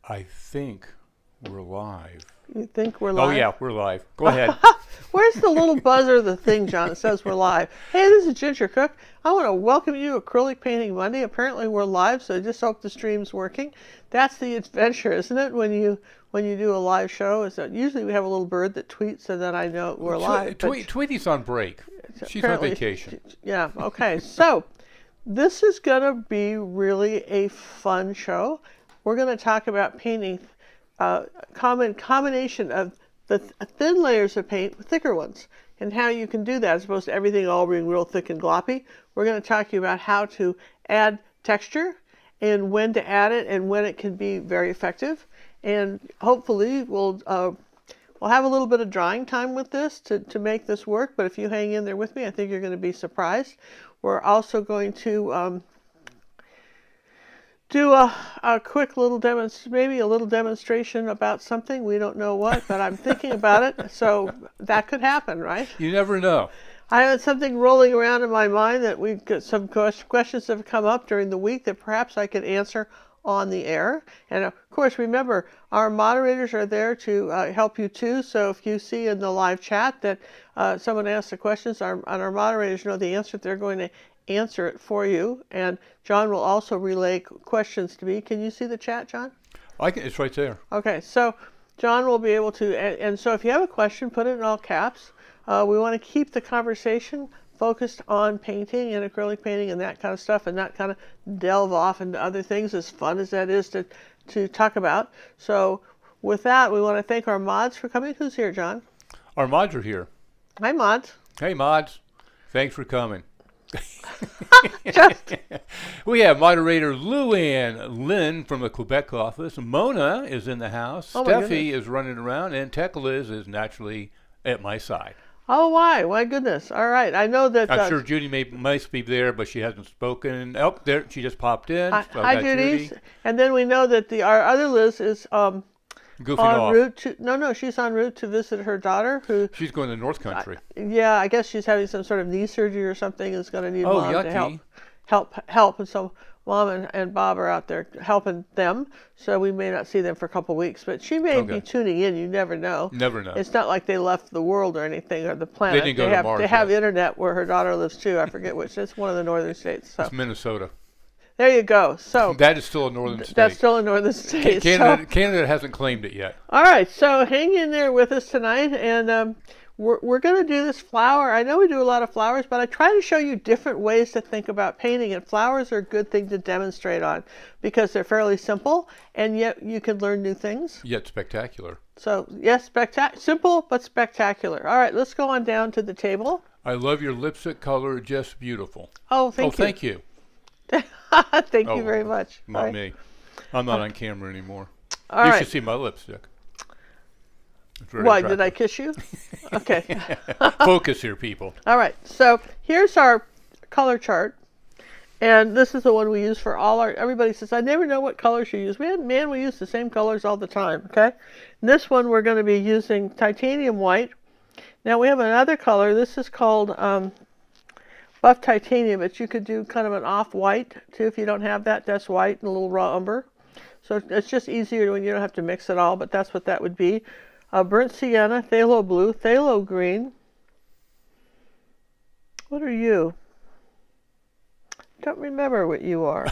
I think we're live. You think we're live? Oh, yeah, we're live. Go ahead. Where's the little buzzer, the thing, John, that says we're live? Hey, this is Ginger Cook. I want to welcome you to Acrylic Painting Monday. Apparently we're live, so I just hope the stream's working. That's the adventure, isn't it, when you do a live show? Is that usually we have a little bird that tweets, and then I know we're live. Tweety's on break. She's on vacation. Yeah, okay. So this is going to be really a fun show. We're going to talk about painting combination of the thin layers of paint with thicker ones, and how you can do that as opposed to everything all being real thick and gloppy. We're going to talk to you about how to add texture and when to add it and when it can be very effective. And hopefully we'll have a little bit of drawing time with this to make this work, but if you hang in there with me, I think you're going to be surprised. We're also going to do a quick little maybe a little demonstration about something. We don't know what, but I'm thinking about it, so that could happen, right? You never know. I had something rolling around in my mind that we've got some questions that have come up during the week that perhaps I could answer on the air. And of course, remember, our moderators are there to help you too. So if you see in the live chat that someone asks the questions, our moderators know the answer. They're going to answer it for you. And John will also relay questions to me. Can you see the chat, John? It's right there. Okay, so John will be able to, and so if you have a question, put it in all caps. We want to keep the conversation focused on painting and acrylic painting and that kind of stuff, and not kind of delve off into other things, as fun as that is to talk about. So with that, we want to thank our mods for coming. Who's here, John? Our mods are here. Hi, mods. Hey, mods. Thanks for coming. We have moderator Luann Lynn from the Quebec office. Mona is in the house. Oh, Steffi is running around, and Liz is naturally at my side. Oh, why? My goodness. All right. I know that. I'm sure Judy might be there, but she hasn't spoken. Oh, there she just popped in. Hi, Judy. And then we know that our other Liz is goofing off. Route to, no, she's en route to visit her daughter, who she's going to North Country. Yeah, I guess she's having some sort of knee surgery or something. Is going to need mom yucky. to help, and so mom and Bob are out there helping them. So we may not see them for a couple of weeks, but she may be tuning in. You never know. Never know. It's not like they left the world or anything, or the planet. They didn't go to Mars. They have internet where her daughter lives too. I forget which. It's one of the northern states. So. It's Minnesota. There you go. So that is still a northern state. That's still a northern state. Canada hasn't claimed it yet. All right, so hang in there with us tonight, and we're going to do this flower. I know we do a lot of flowers, but I try to show you different ways to think about painting, and flowers are a good thing to demonstrate on because they're fairly simple, and yet you can learn new things. Yet spectacular. So yes, simple but spectacular. All right, let's go on down to the table. I love your lipstick color, just beautiful. Oh, thank you. Thank you. Thank you very much. Not me. I'm not on camera anymore. You should see my lipstick. Why, did I kiss you? Okay. Focus here, people. All right, so here's our color chart. And this is the one we use for everybody says, I never know what colors you use. We use the same colors all the time, okay? And this one we're going to be using titanium white. Now we have another color. This is called buff titanium, but you could do kind of an off-white too if you don't have that. That's white and a little raw umber. So it's just easier when you don't have to mix it all, but that's what that would be. Burnt sienna, phthalo blue, phthalo green. What are you? Don't remember what you are.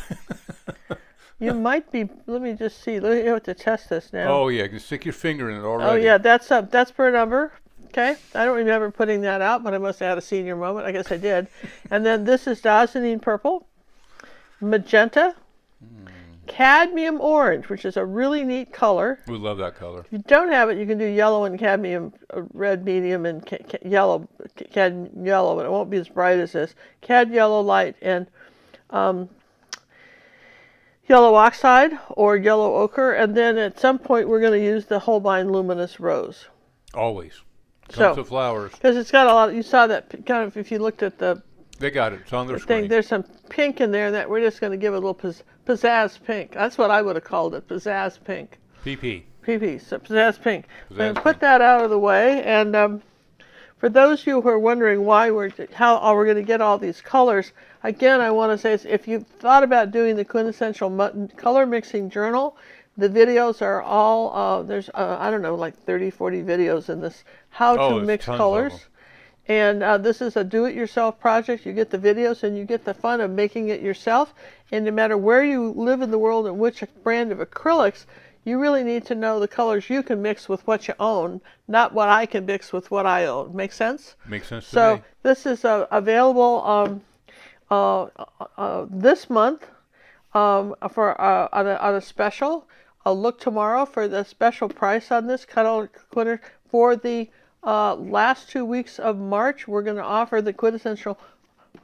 You might be, let me just see. Let me have to test this now. Oh yeah, you can stick your finger in it already. Oh yeah, that's burnt umber. Okay, I don't remember putting that out, but I must have had a senior moment. I guess I did. And then this is Dazzling purple, magenta, cadmium orange, which is a really neat color. We love that color. If you don't have it, you can do yellow and cadmium, red medium, and yellow, yellow, but it won't be as bright as this. Cad yellow light and yellow oxide or yellow ochre. And then at some point, we're going to use the Holbein luminous rose. Always. Comes to flowers. Because it's got a lot, you saw that kind of, if you looked at the... They got it. It's on their screen. There's some pink in there that we're just going to give it a little pizzazz pink. That's what I would have called it, pizzazz pink. PP. PP, so pizzazz pink. And put that out of the way. And for those of you who are wondering how are we going to get all these colors, again, I want to say, if you've thought about doing the quintessential color mixing journal, The videos are all, there's, I don't know, like 30, 40 videos in this, how to there's mix tons of colors. them. And this is a do-it-yourself project. You get the videos and you get the fun of making it yourself. And no matter where you live in the world and which brand of acrylics, you really need to know the colors you can mix with what you own, not what I can mix with what I own. Make sense? Makes sense to So me. this is available this month for on a special. I'll look tomorrow for the special price on this color quitter for the last 2 weeks of March. We're going to offer the quintessential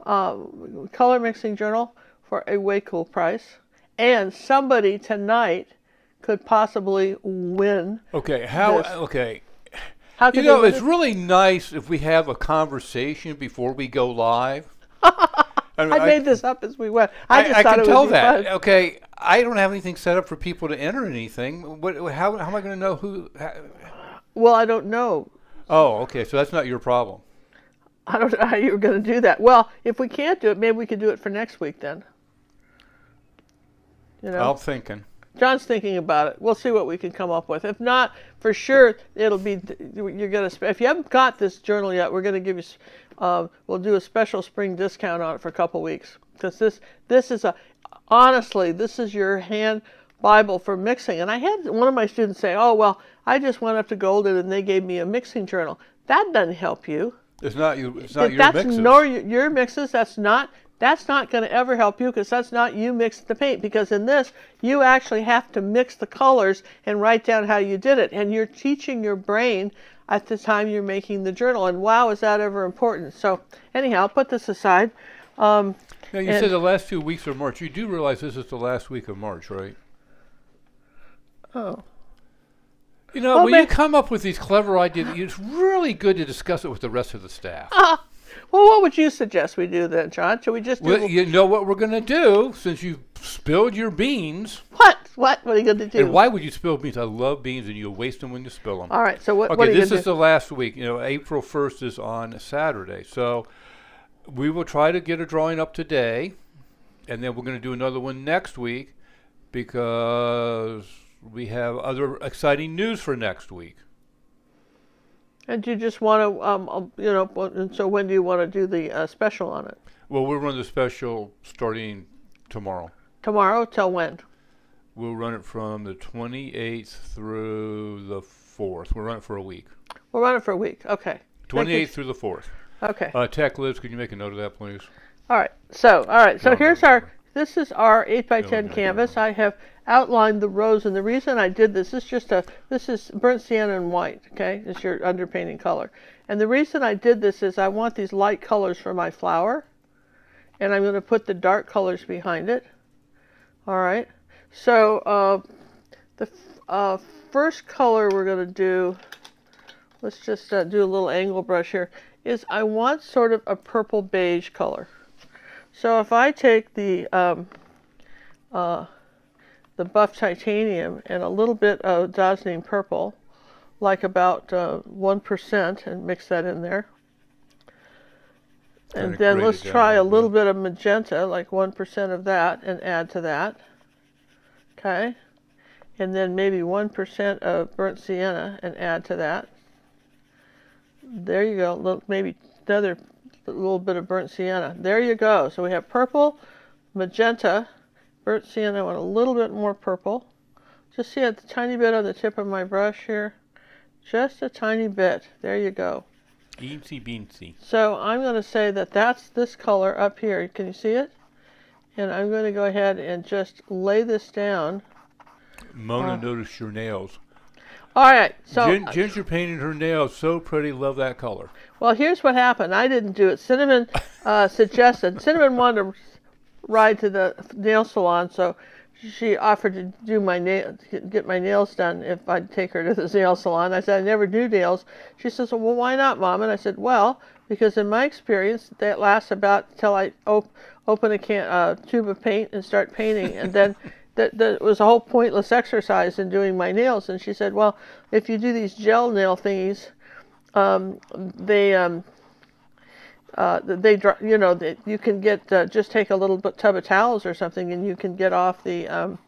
color mixing journal for a way cool price, and somebody tonight could possibly win. Okay, how? This. Okay, How you could know they it's win it? really nice if we have a conversation before we go live. I made this up as we went. I just I thought can it tell would be that. fun. Okay, I don't have anything set up for people to enter anything. How am I going to know who? Well, I don't know. Oh, okay, so that's not your problem. I don't know how you were going to do that. Well, if we can't do it, maybe we could do it for next week then. You know, I'm thinking. John's thinking about it. We'll see what we can come up with. If not, for sure, it'll be. You're gonna. If you haven't got this journal yet, we're gonna give you. We'll do a special spring discount on it for a couple weeks because this is a. Honestly, this is your hand Bible for mixing. And I had one of my students say, "Oh well, I just went up to Golden and they gave me a mixing journal." That doesn't help you. It's not you. It's not your That's mixes. nor your mixes. That's not going to ever help you because that's not you mixed the paint. Because in this, you actually have to mix the colors and write down how you did it. And you're teaching your brain at the time you're making the journal. And wow, is that ever important? So anyhow, I'll put this aside. Now, you said the last 2 weeks of March. You do realize this is the last week of March, right? Oh. You know, when you come up with these clever ideas, it's really good to discuss it with the rest of the staff. Well, what would you suggest we do then, John? Should we just do... Well, you know what we're going to do, since you spilled your beans. What? What are you going to do? And why would you spill beans? I love beans, and you waste them when you spill them. All right, so what are Okay, you this going is to do? the last week. You know, April 1st is on Saturday. So we will try to get a drawing up today, and then we're going to do another one next week because we have other exciting news for next week. And do you just want to, you know, and so when do you want to do the special on it? Well, we'll run the special starting tomorrow. Tomorrow till when? We'll run it from the 28th through the 4th. We'll run it for a week. We'll run it for a week. Okay. 28th through the 4th. Okay. Tech Liz, could you make a note of that, please? All right. So No, here's no, our. This is our 8x10 No. canvas. I have outlined the rows, and the reason I did this is this is burnt sienna and white. Okay, it's your underpainting color. And the reason I did this is I want these light colors for my flower, and I'm going to put the dark colors behind it. All right. So the first color we're going to do, let's just do a little angle brush here, is I want sort of a purple beige color. So if I take the buff titanium and a little bit of dazzling purple, like about 1%, and mix that in there. And then let's try a little bit of magenta, like 1% of that, and add to that. Okay. And then maybe 1% of burnt sienna and add to that. There you go. Maybe another little bit of burnt sienna. There you go. So we have purple, magenta, burnt sienna, and a little bit more purple. Just see a tiny bit on the tip of my brush here. Just a tiny bit. There you go. Eensy beensy. So I'm going to say that that's this color up here. Can you see it? And I'm going to go ahead and just lay this down. Mona noticed your nails. All right. So Ginger painted her nails so pretty. Love that color. well, here's what happened. I didn't do it. Cinnamon suggested. Cinnamon wanted to ride to the nail salon, so she offered to do my get my nails done if I'd take her to the nail salon. I said I never do nails. She says, well, why not, Mom? And I said, well, because in my experience, that lasts about till I open a tube of paint and start painting, and then that was a whole pointless exercise in doing my nails. And she said, well, if you do these gel nail thingies, you can get just take a little tub of towels or something, and you can get off the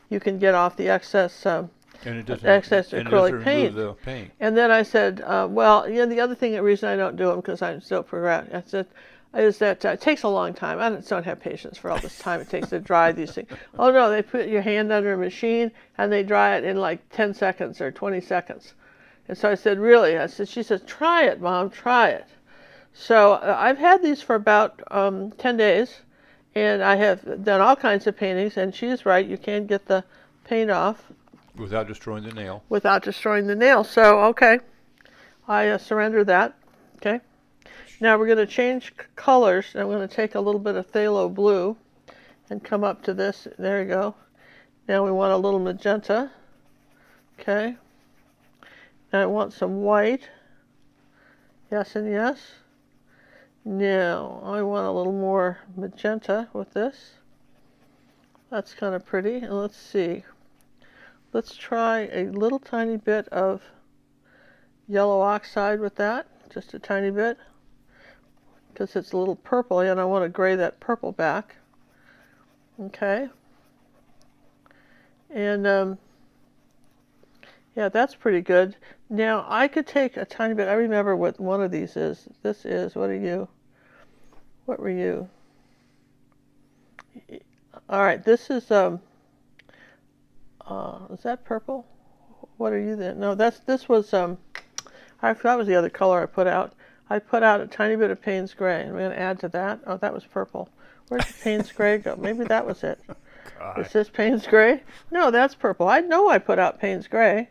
you can get off the excess And it doesn't, excess and it acrylic doesn't paint. remove the paint. And then I said, well, yeah, the other thing, the reason I don't do them, because I'm still progressing, I said, is that it takes a long time. I don't have patience for all this time it takes to dry these things. Oh no, they put your hand under a machine and they dry it in like 10 seconds or 20 seconds. And so I said, really? I said, she said, try it, Mom, try it. So I've had these for about 10 days, and I have done all kinds of paintings, and she's right, you can get the paint off. Without destroying the nail. Without destroying the nail. So, okay, I surrender that. Okay. Now we're going to change colors. I'm going to take a little bit of phthalo blue and come up to this. There you go. Now we want a little magenta. Okay. Now I want some white. Yes and yes. Now I want a little more magenta with this. That's kind of pretty. And let's see. Let's try a little tiny bit of yellow oxide with that. Just a tiny bit. Because it's a little purple and I want to gray that purple back. Okay. And yeah, that's pretty good. Now I could take a tiny bit. I remember what one of these is. This is, what are you? What were you? All right, this is that purple? What are you then? No, this was that was the other color I put out. I put out a tiny bit of Payne's Gray. I'm going to add to that. Oh, that was purple. Where did Payne's Gray go? Maybe that was it. God. Is this Payne's Gray? No, that's purple. I know I put out Payne's Gray.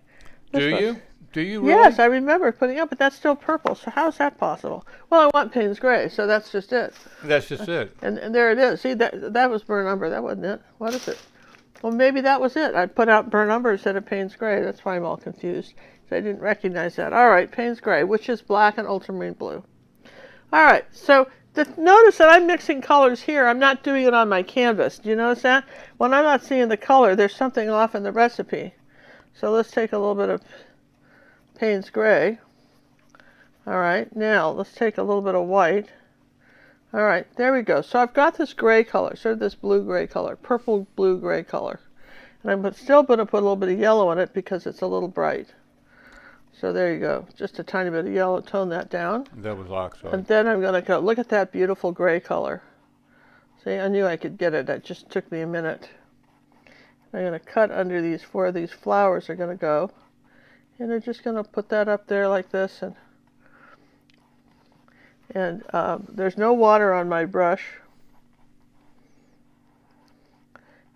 Do you? Do you really? Yes, I remember putting up, but that's still purple. So how is that possible? Well, I want Payne's Gray, so that's just it. That's just it. And there it is. See, that was burnt umber. That wasn't it. What is it? Well, maybe that was it. I put out burnt umber instead of Payne's Gray. That's why I'm all confused. So I didn't recognize that. All right, Payne's Gray, which is black and ultramarine blue. All right, so notice that I'm mixing colors here. I'm not doing it on my canvas. Do you notice that? When I'm not seeing the color, there's something off in the recipe. So let's take a little bit of Payne's Gray. All right, now let's take a little bit of white. All right, there we go. So I've got this gray color, sort of this blue-gray color, purple blue-gray color. And I'm still going to put a little bit of yellow in it because it's a little bright. So there you go. Just a tiny bit of yellow, tone that down. That was oxide. And then I'm going to go, look at that beautiful gray color. See, I knew I could get it. It just took me a minute. I'm going to cut under these, where these flowers are going to go. And I'm just going to put that up there like this. And there's no water on my brush.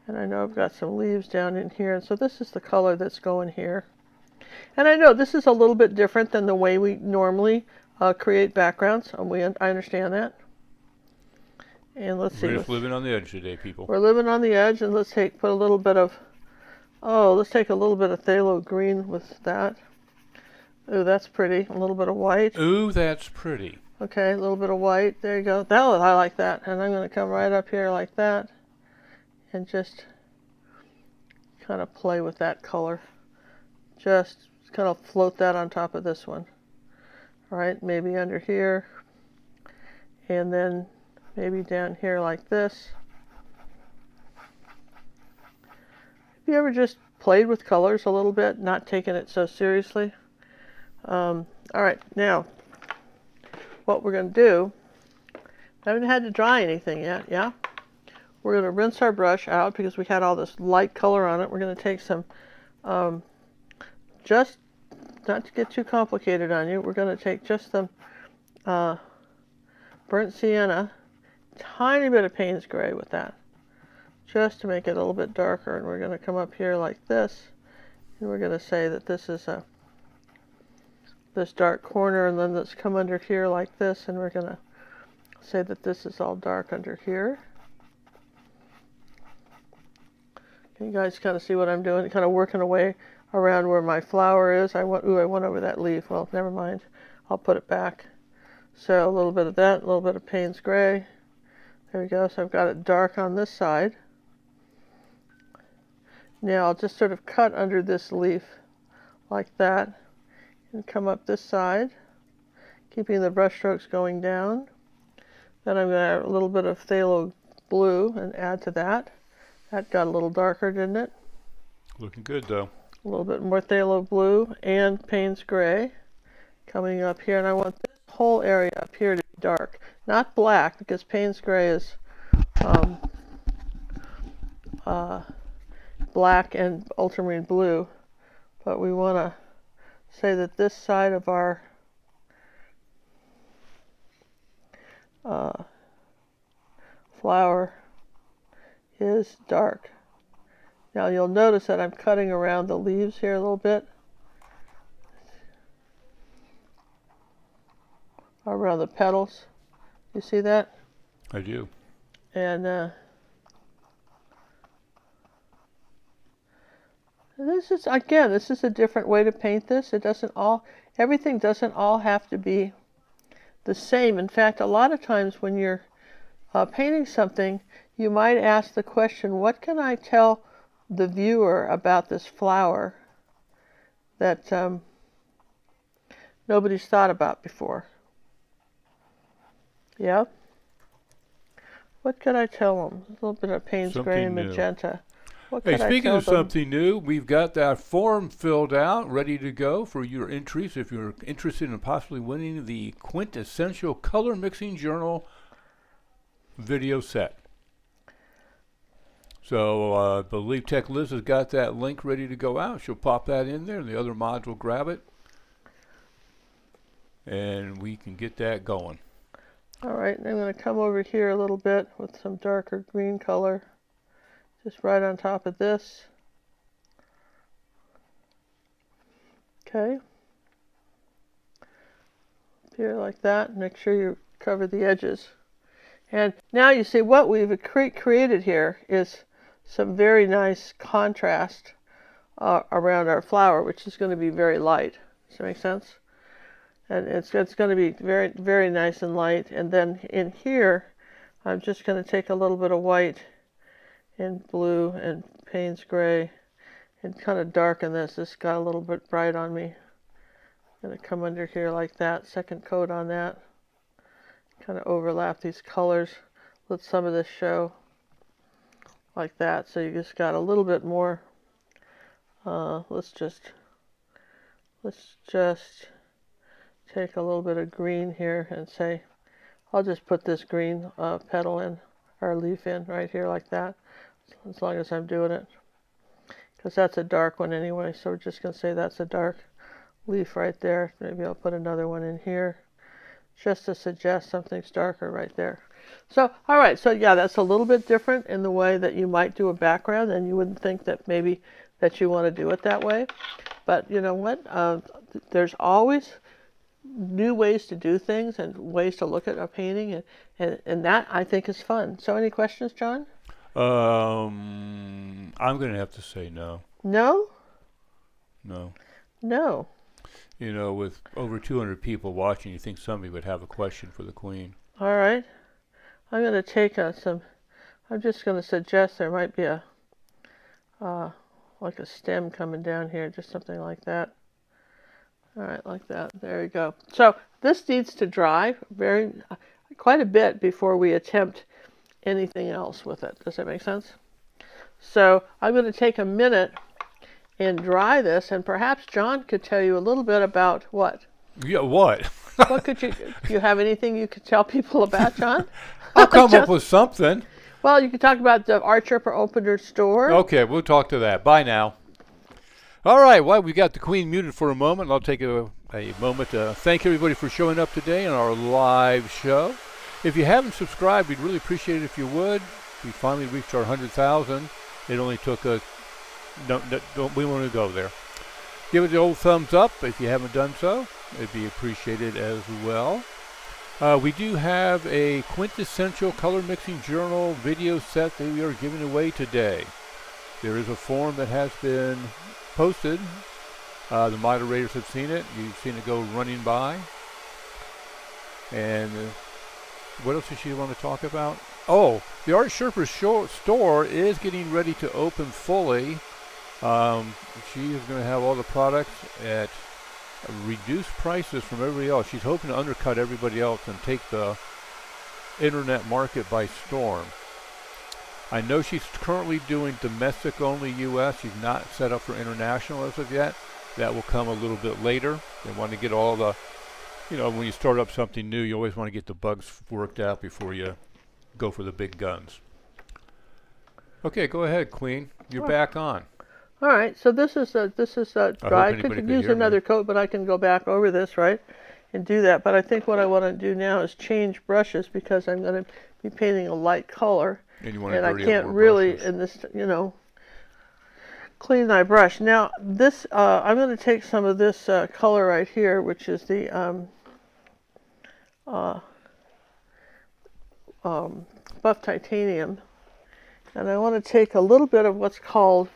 And I know I've got some leaves down in here. And so this is the color that's going here. And I know this is a little bit different than the way we normally create backgrounds. I understand that. And let's see. We're just living on the edge today, people. We're living on the edge, and let's put a little bit of, let's take a little bit of phthalo green with that. Ooh, that's pretty. A little bit of white. Ooh, that's pretty. Okay, a little bit of white. There you go. I like that. And I'm going to come right up here like that and just kind of play with that color. Just kind of float that on top of this one. All right, maybe under here. And then maybe down here like this. Have you ever just played with colors a little bit, not taking it so seriously? All right, now what we're going to do, I haven't had to dry anything yet, yeah? We're going to rinse our brush out because we had all this light color on it. We're going to take some, just not to get too complicated on you, we're going to take just some burnt sienna, tiny bit of Payne's Gray with that, just to make it a little bit darker. And we're going to come up here like this, and we're going to say that this is this dark corner, and then let's come under here like this, and we're going to say that this is all dark under here. Can you guys kind of see what I'm doing? Kind of working away around where my flower is. I went over that leaf. Well, never mind. I'll put it back. So a little bit of that, a little bit of Payne's Gray. There we go. So I've got it dark on this side. Now I'll just sort of cut under this leaf like that and come up this side, keeping the brush strokes going down. Then I'm going to add a little bit of phthalo blue and add to that. That got a little darker, didn't it? Looking good, though. A little bit more phthalo blue and Payne's gray coming up here. And I want this whole area up here to be dark. Not black, because Payne's gray is black and ultramarine blue. But we want to say that this side of our flower is dark. Now you'll notice that I'm cutting around the leaves here a little bit. Around the petals. You see that? I do. And this is, again, this is a different way to paint this. It doesn't all, everything doesn't all have to be the same. In fact, a lot of times when you're painting something, you might ask the question, what can I tell the viewer about this flower that nobody's thought about before? Yeah? What could I tell them? A little bit of Payne's gray and magenta. What Hey, could I speaking tell of them? something new, we've got that form filled out, ready to go for your entries if you're interested in possibly winning the Quintessential Color Mixing Journal video set. So I believe Tech Liz has got that link ready to go out. She'll pop that in there, and the other mods will grab it, and we can get that going. All right, and I'm going to come over here a little bit with some darker green color, just right on top of this. Okay. Up here like that. Make sure you cover the edges. And now you see what we've created here is some very nice contrast around our flower, which is going to be very light. Does that make sense? And it's going to be very, very nice and light. And then in here, I'm just going to take a little bit of white and blue and Payne's gray and kind of darken this. This got a little bit bright on me. I'm going to come under here like that, second coat on that. Kind of overlap these colors. Let some of this show like that. So you just got a little bit more. Let's just take a little bit of green here and say, I'll just put this green petal in, or leaf in right here like that, as long as I'm doing it. Because that's a dark one anyway, so we're just going to say that's a dark leaf right there. Maybe I'll put another one in here, just to suggest something's darker right there. So, all right, so yeah, that's a little bit different in the way that you might do a background, and you wouldn't think that maybe that you want to do it that way. But you know what? There's always new ways to do things and ways to look at a painting, and that I think is fun. So any questions, John? I'm going to have to say no. No? No. No. You know, with over 200 people watching, you think somebody would have a question for the Queen. All right. I'm going to take I'm just going to suggest there might be a, like a stem coming down here, just something like that. All right, like that. There you go. So this needs to dry quite a bit before we attempt anything else with it. Does that make sense? So I'm going to take a minute and dry this, and perhaps John could tell you a little bit about what? Yeah, what? What do you have anything you could tell people about, John? I'll come up with something. Well, you could talk about the Art Tripper opened her store. Okay, we'll talk to that. Bye now. All right, well, we got the Queen muted for a moment. I'll take a moment to thank everybody for showing up today on our live show. If you haven't subscribed, we'd really appreciate it if you would. We finally reached our 100,000. It only took we want to go there. Give it the old thumbs up if you haven't done so. It'd be appreciated as well. We do have a Quintessential Color Mixing Journal video set that we are giving away today. There is a form that has been posted. The moderators have seen it. You've seen it go running by. And what else does she want to talk about? Oh, the Art Sherpa store is getting ready to open fully. She is going to have all the products at reduced prices from everybody else. She's hoping to undercut everybody else and take the internet market by storm. I know she's currently doing domestic only U.S. She's not set up for international as of yet. That will come a little bit later. They want to get all the, when you start up something new, you always want to get the bugs worked out before you go for the big guns. Okay, go ahead, Queen. You're back on. All right, so this is dry. I could use another coat, but I can go back over this, right, and do that. But I think what I want to do now is change brushes because I'm going to be painting a light color, and I can't really in this, clean my brush. Now this, I'm going to take some of this color right here, which is the buff titanium. And I want to take a little bit of what's called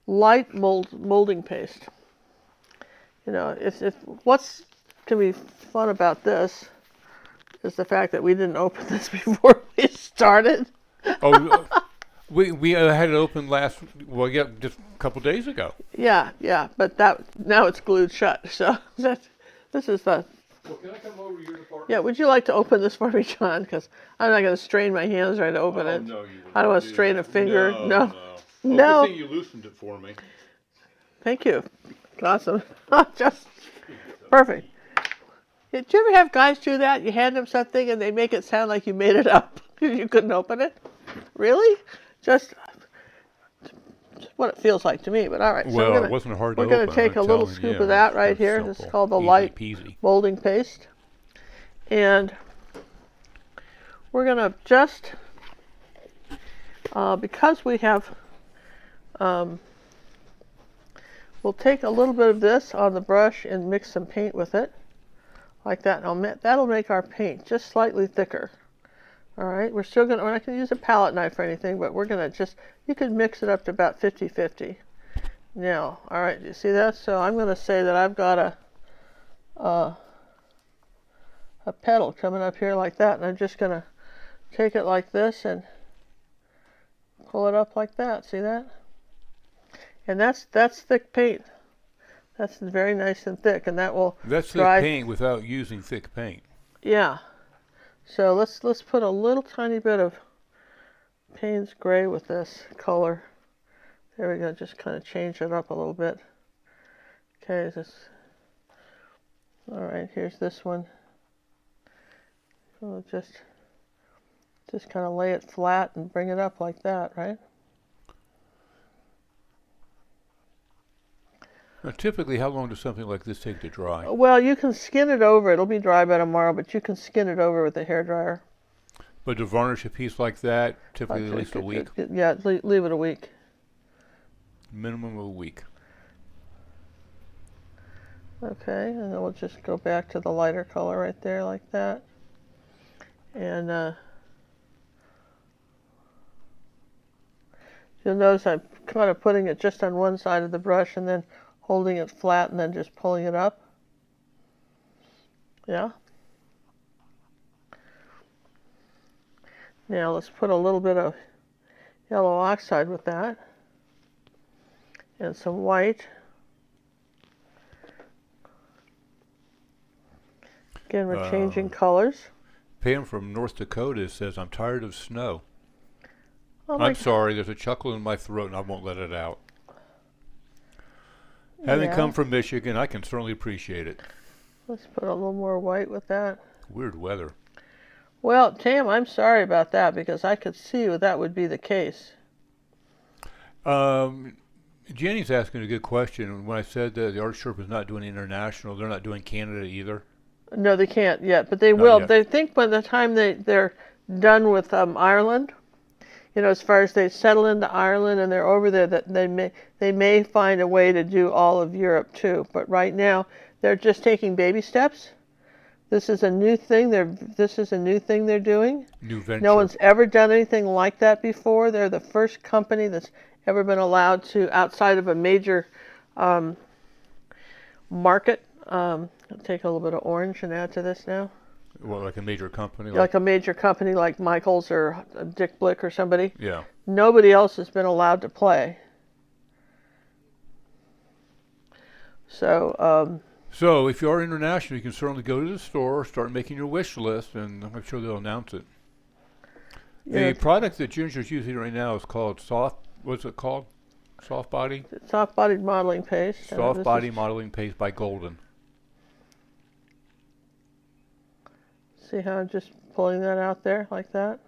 light molding paste. If what's to be fun about this is the fact that we didn't open this before we started. Oh, we had it open just a couple days ago. Yeah, but now it's glued shut. So this is the. Well, can I come over to your department? Yeah, would you like to open this for me, John? Because I'm not going to strain my hands trying to open it. No, you I don't want to strain a finger. No. Good thing you loosened it for me. Thank you. Awesome. Just perfect. Did you ever have guys do that? You hand them something and they make it sound like you made it up because you couldn't open it? Really? Just what it feels like to me, but all right. Well, it wasn't hard to open. We're going to take a little scoop of that right here. Simple. This is called the Easy light peasy. molding paste. And we're going to just, because we have, we'll take a little bit of this on the brush and mix some paint with it, like that. That'll make our paint just slightly thicker. All right, we're not going to use a palette knife or anything, but we're going to you can mix it up to about 50-50. Now, all right, you see that? So I'm going to say that I've got a petal coming up here like that, and I'm just going to take it like this and pull it up like that. See that? And that's thick paint. That's very nice and thick, and that will That's dry. thick paint without using thick paint. Yeah. So let's put a little tiny bit of Payne's gray with this color. There we go. Just kind of change it up a little bit. Okay. All right. Here's this one. So just kind of lay it flat and bring it up like that, right? Now, typically, how long does something like this take to dry? Well, you can skin it over. It'll be dry by tomorrow, but you can skin it over with a hairdryer. But to varnish a piece like that, typically at least a week? Yeah, leave it a week. Minimum of a week. Okay, and then we'll just go back to the lighter color right there like that. And you'll notice I'm kind of putting it just on one side of the brush and then holding it flat and then just pulling it up. Yeah. Now let's put a little bit of yellow oxide with that and some white. Again, we're changing colors. Pam from North Dakota says, I'm tired of snow. Oh I'm sorry, there's a chuckle in my throat and I won't let it out. Having come from Michigan, I can certainly appreciate it. Let's put a little more white with that. Weird weather. Well, Tam, I'm sorry about that because I could see that would be the case. Jenny's asking a good question. When I said that the Art Sherpa is not doing international, they're not doing Canada either? No, they can't yet, but they will. Yet. They think by the time they're done with Ireland, as far as they settle into Ireland and they're over there, that they may find a way to do all of Europe too. But right now, they're just taking baby steps. This is a new thing. This is a new thing they're doing. New venture. No one's ever done anything like that before. They're the first company that's ever been allowed to, outside of a major market. I'll take a little bit of orange and add to this now. Well, like a major company? Like a major company like Michael's or Dick Blick or somebody. Yeah. Nobody else has been allowed to play. So if you are international, you can certainly go to the store, start making your wish list, and I'm sure they'll announce it. The product that Ginger's using right now is called what's it called? Soft Body? Soft bodied modeling paste. Soft Body Modeling Paste by Golden. See how I'm just pulling that out there like that?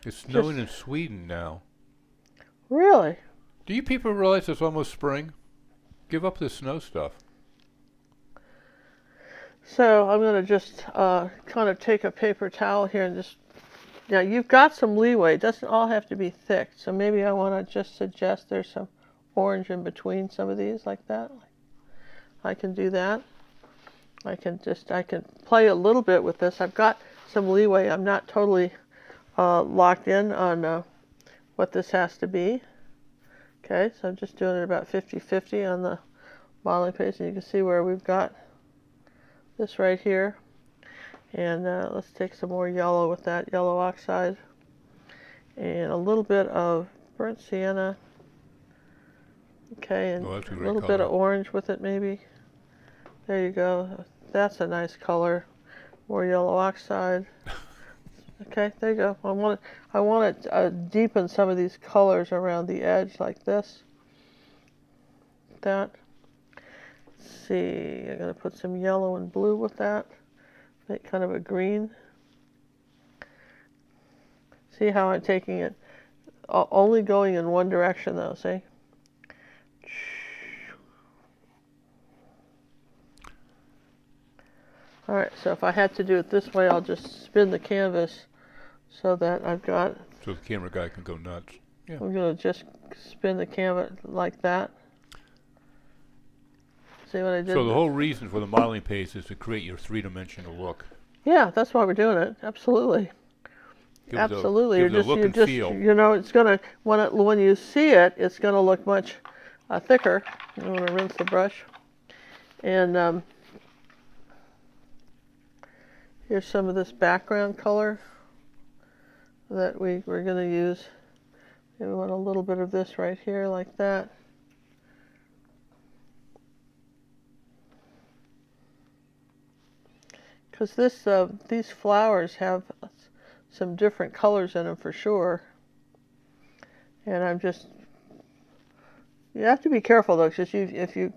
It's snowing in Sweden now. Really? Do you people realize it's almost spring? Give up this snow stuff. So I'm going to just kind of take a paper towel here and just, yeah, you've got some leeway. It doesn't all have to be thick. So maybe I want to just suggest there's some orange in between some of these like that. I can do that. I can play a little bit with this. I've got some leeway. I'm not totally locked in on what this has to be. Okay, so I'm just doing it about 50-50 on the modeling paste, and you can see where we've got this right here. And let's take some more yellow with that yellow oxide and a little bit of burnt sienna. Okay, and a little bit of orange with it maybe. There you go. That's a nice color. More yellow oxide. Okay, there you go. I want to deepen some of these colors around the edge like this. That. Let's see, I'm going to put some yellow and blue with that. Make kind of a green. See how I'm taking it? Only going in one direction though, see? Alright, so if I had to do it this way, I'll just spin the canvas so that I've got... So the camera guy can go nuts. Yeah. I'm going to just spin the canvas like that. See what I did? So the whole reason for the modeling paste is to create your three-dimensional look. Yeah, that's why we're doing it. Absolutely. Absolutely. Give it a look and feel. You know, it's going to, when you see it, it's going to look much thicker. I'm going to rinse the brush. And here's some of this background color that we're going to use. We want a little bit of this right here like that. Because these flowers have some different colors in them for sure. And I'm just, you have to be careful though, because if you,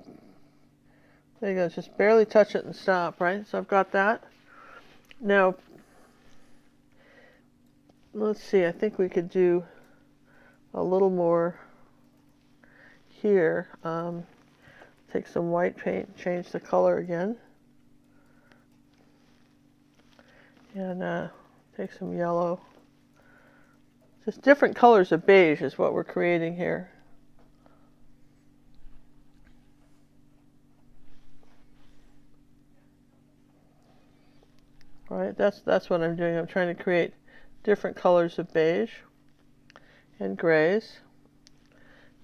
there you go, just barely touch it and stop, right? So I've got that. Now, let's see, I think we could do a little more here. Take some white paint, change the color again. And take some yellow. Just different colors of beige is what we're creating here. All right, that's what I'm doing. I'm trying to create different colors of beige and grays.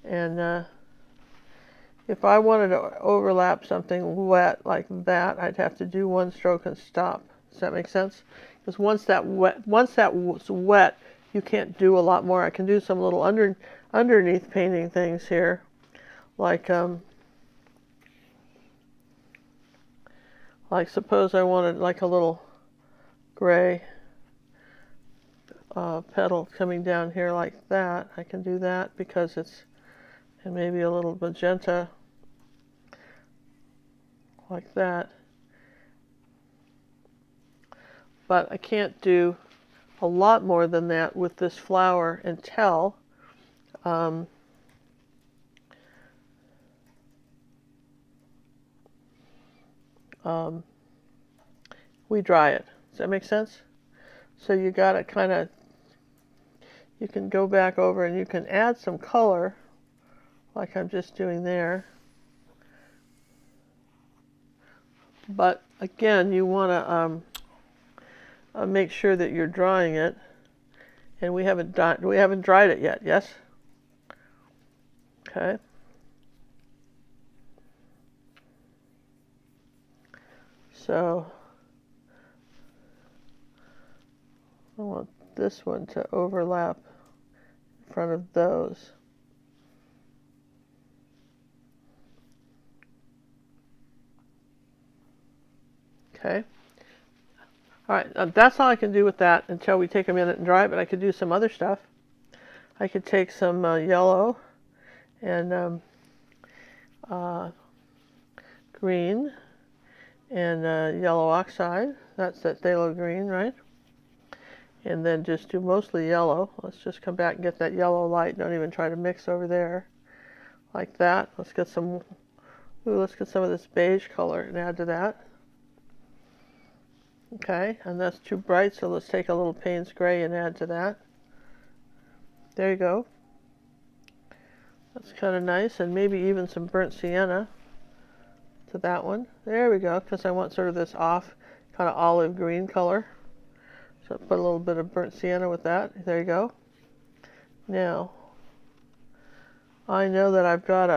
And if I wanted to overlap something wet like that, I'd have to do one stroke and stop. Does that make sense? Because once that's wet, you can't do a lot more. I can do some little underneath painting things here, like suppose I wanted like a little gray petal coming down here like that. I can do that because it's, and maybe a little magenta like that. But I can't do a lot more than that with this flower until we dry it. Does that make sense? So you got to kind of, you can go back over and you can add some color like I'm just doing there. But again, you want to make sure that you're drying it, and we haven't dried it yet. Yes. Okay. So I want this one to overlap in front of those. Okay. All right, that's all I can do with that until we take a minute and dry it, but I could do some other stuff. I could take some yellow and green and yellow oxide. That's that phthalo green, right? And then just do mostly yellow. Let's just come back and get that yellow light. Don't even try to mix over there like that. Let's get some, let's get some of this beige color and add to that. Okay, and that's too bright, so let's take a little Payne's gray and add to that. There you go. That's kind of nice, and maybe even some burnt sienna to that one. There we go, because I want sort of this off kind of olive green color. So put a little bit of burnt sienna with that. There you go. Now, I know that I've got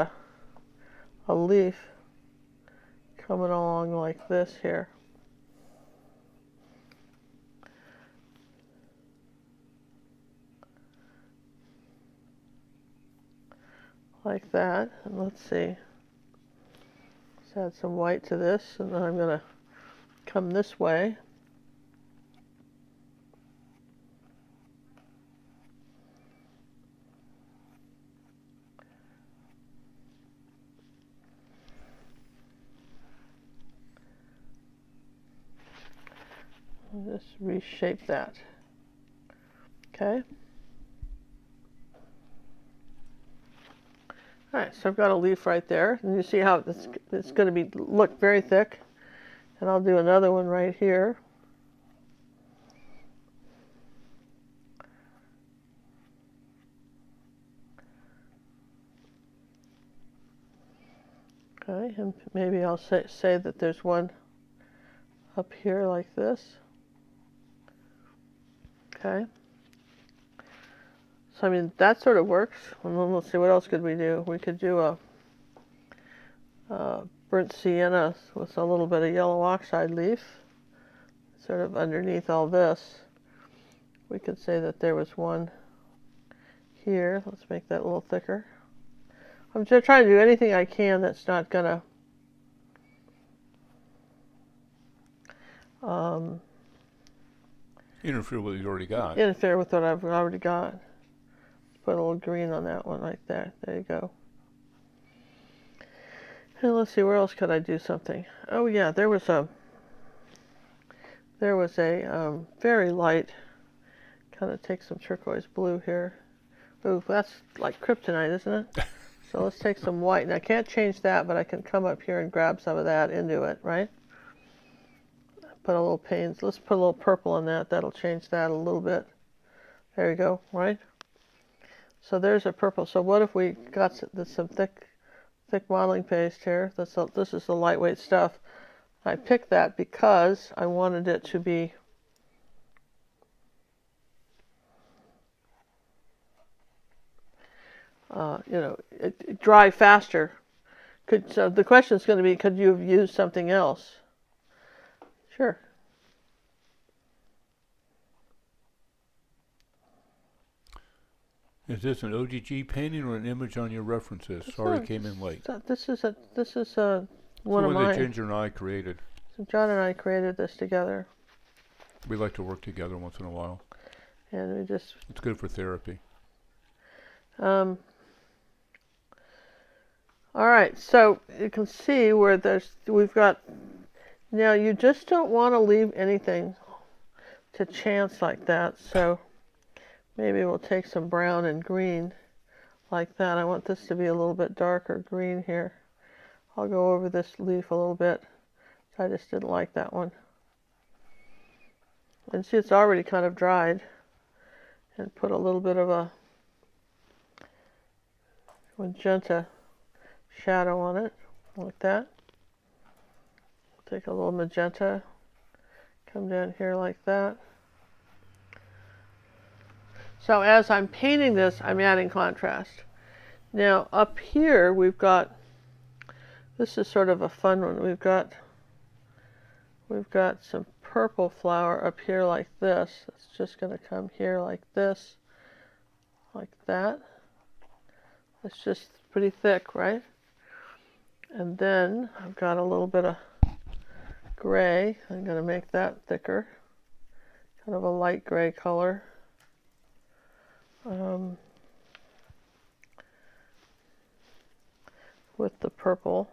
a leaf coming along like this here. Like that. And let's see. Let's add some white to this, and then I'm going to come this way. Just reshape that. Okay. All right, so I've got a leaf right there, and you see how it's going to look very thick. And I'll do another one right here. Okay, and maybe I'll say that there's one up here like this. Okay. So I mean that sort of works. And then let's see, what else could we do? We could do a burnt sienna with a little bit of yellow oxide leaf, sort of underneath all this. We could say that there was one here. Let's make that a little thicker. I'm just trying to do anything I can that's not gonna interfere with what you already got. Interfere with what I've already got. Put a little green on that one right there. There you go. And let's see, where else could I do something? Oh yeah, there was a very light, kind of take some turquoise blue here. Ooh, that's like kryptonite, isn't it? So let's take some white. And I can't change that, but I can come up here and grab some of that into it, right? Put a little Payne's. Let's put a little purple on that. That'll change that a little bit. There you go, right? So there's a purple. So what if we got some thick modeling paste here? This is the lightweight stuff. I picked that because I wanted it to be dry faster. So the question is going to be, could you have used something else? Sure. Is this an OGG painting or an image on your references? Sorry, it came in late. This is one of mine. mine. Ginger and I created. So John and I created this together. We like to work together once in a while. And we just... It's good for therapy. All right, so you can see where we've got... Now, you just don't want to leave anything to chance like that, so maybe we'll take some brown and green like that. I want this to be a little bit darker green here. I'll go over this leaf a little bit. I just didn't like that one. And see, it's already kind of dried. And put a little bit of a magenta shadow on it, like that. Take a little magenta, come down here like that. So as I'm painting this, I'm adding contrast. Now up here we've got, this is sort of a fun one. We've got some purple flower up here like this. It's just going to come here like this, like that. It's just pretty thick, right? And then I've got a little bit of gray. I'm going to make that thicker. kind of a light gray color. With the purple.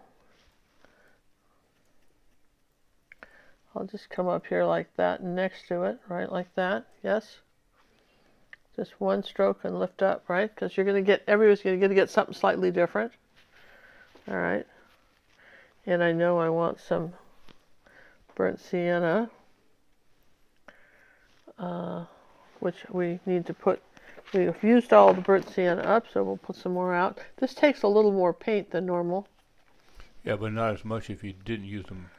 I'll just come up here like that next to it, right, like that, yes? Just one stroke and lift up, right? Because you're going to get, everybody's going to get something slightly different. All right. And I know I want some burnt sienna, which we need to put, we've used all the burnt sienna up, so we'll put some more out. This takes a little more paint than normal. Yeah, but not as much if you didn't use them.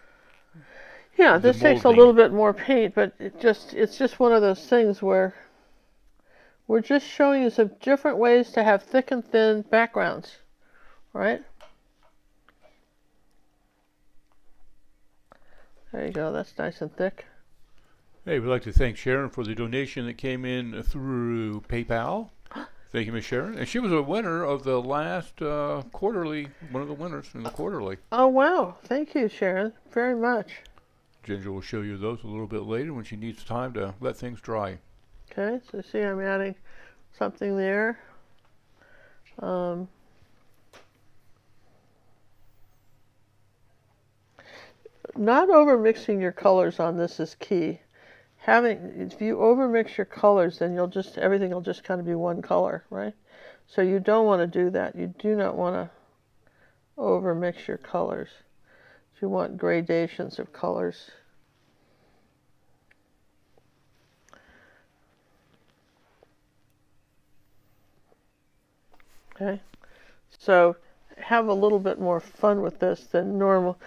Yeah, this takes a little bit more paint, but it's just one of those things where we're just showing you some different ways to have thick and thin backgrounds, right? There you go, that's nice and thick. Hey, we'd like to thank Sharon for the donation that came in through PayPal. Thank you, Miss Sharon. And she was a winner of the last quarterly, one of the winners in the quarterly. Oh, wow. Thank you, Sharon, very much. Ginger will show you those a little bit later when she needs time to let things dry. Okay, so see I'm adding something there. Not over mixing your colors on this is key. If you over mix your colors, then everything will just kind of be one color, right? So you don't want to do that. You do not want to over mix your colors. You want gradations of colors. Okay, so have a little bit more fun with this than normal.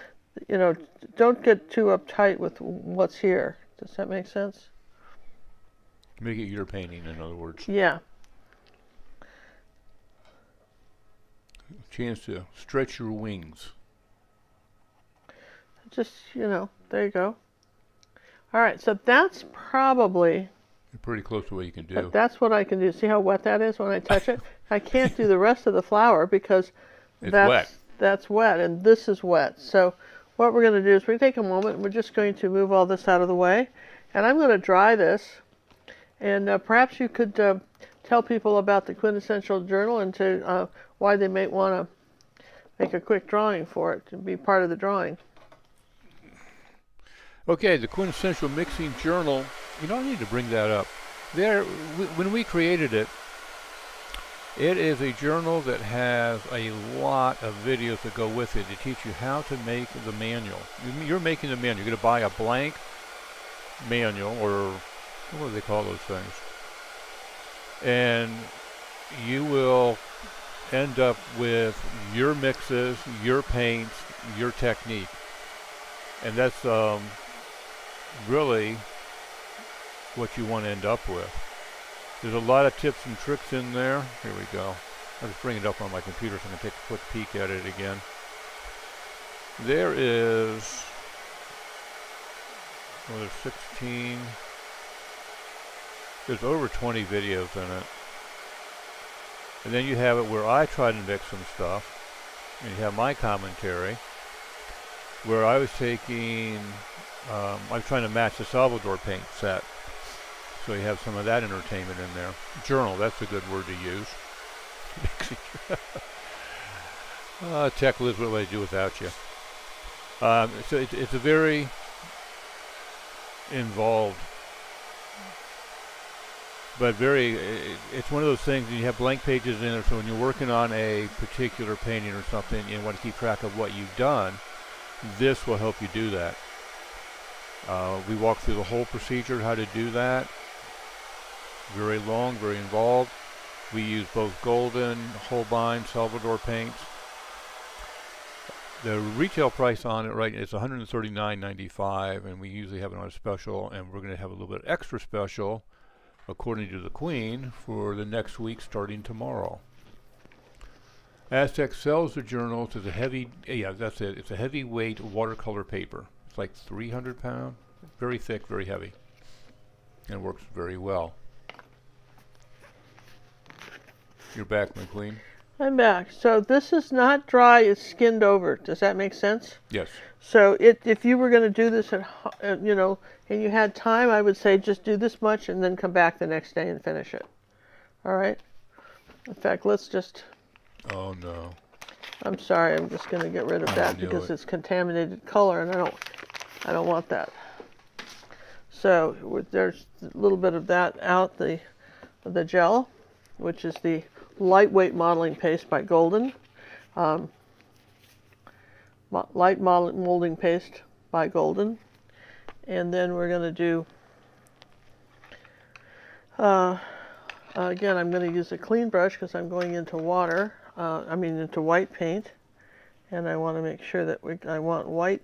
You know, don't get too uptight with what's here. Does that make sense? Make it your painting, in other words. Yeah. Chance to stretch your wings. Just, there you go. All right, so that's probably... You're pretty close to what you can do. That's what I can do. See how wet that is when I touch it? I can't do the rest of the flower because that's wet, and this is wet. So what we're going to do is we're going to take a moment, and we're just going to move all this out of the way. And I'm going to dry this. And perhaps you could tell people about the Quintessential Journal and why they may want to make a quick drawing for it to be part of the drawing. Okay, the Quintessential Mixing Journal. I need to bring that up. When we created it, it is a journal that has a lot of videos that go with it to teach you how to make the manual. You're making the manual. You're going to buy a blank manual, or what do they call those things? And you will end up with your mixes, your paints, your technique. And that's really what you want to end up with. There's a lot of tips and tricks in there. Here we go. I'll just bring it up on my computer so I can take a quick peek at it again. There is, there's 16, there's over 20 videos in it. And then you have it where I try to mix some stuff. And you have my commentary, where I was taking, I was trying to match the Salvador paint set. So you have some of that entertainment in there. Journal, that's a good word to use. Tech Liz, what would I do without you? So it's a very involved, but it's one of those things, and you have blank pages in there, so when you're working on a particular painting or something, and you want to keep track of what you've done, this will help you do that. We walk through the whole procedure, how to do that. Very long, very involved. We use both Golden, Holbein, Salvador paints. The retail price on it is $139.95, and we usually have it on a special, and we're going to have a little bit extra special, according to the Queen, for the next week starting tomorrow. Aztec sells the journals as a it's a heavyweight watercolor paper. It's like 300 pounds, very thick, very heavy, and works very well. You're back, my queen. I'm back. So this is not dry, it's skinned over. Does that make sense? Yes. So if you were going to do this you know, and you had time, I would say just do this much and then come back the next day and finish it. All right? In fact, let's just, Oh no. I'm sorry, I'm just going to get rid of that because it's contaminated color and I don't want that. So there's a little bit of that out, the gel, which is the lightweight modeling paste by Golden. Light molding paste by Golden. And then we're going to do, again, I'm going to use a clean brush because I'm going into into white paint. And I want to make sure that I want white.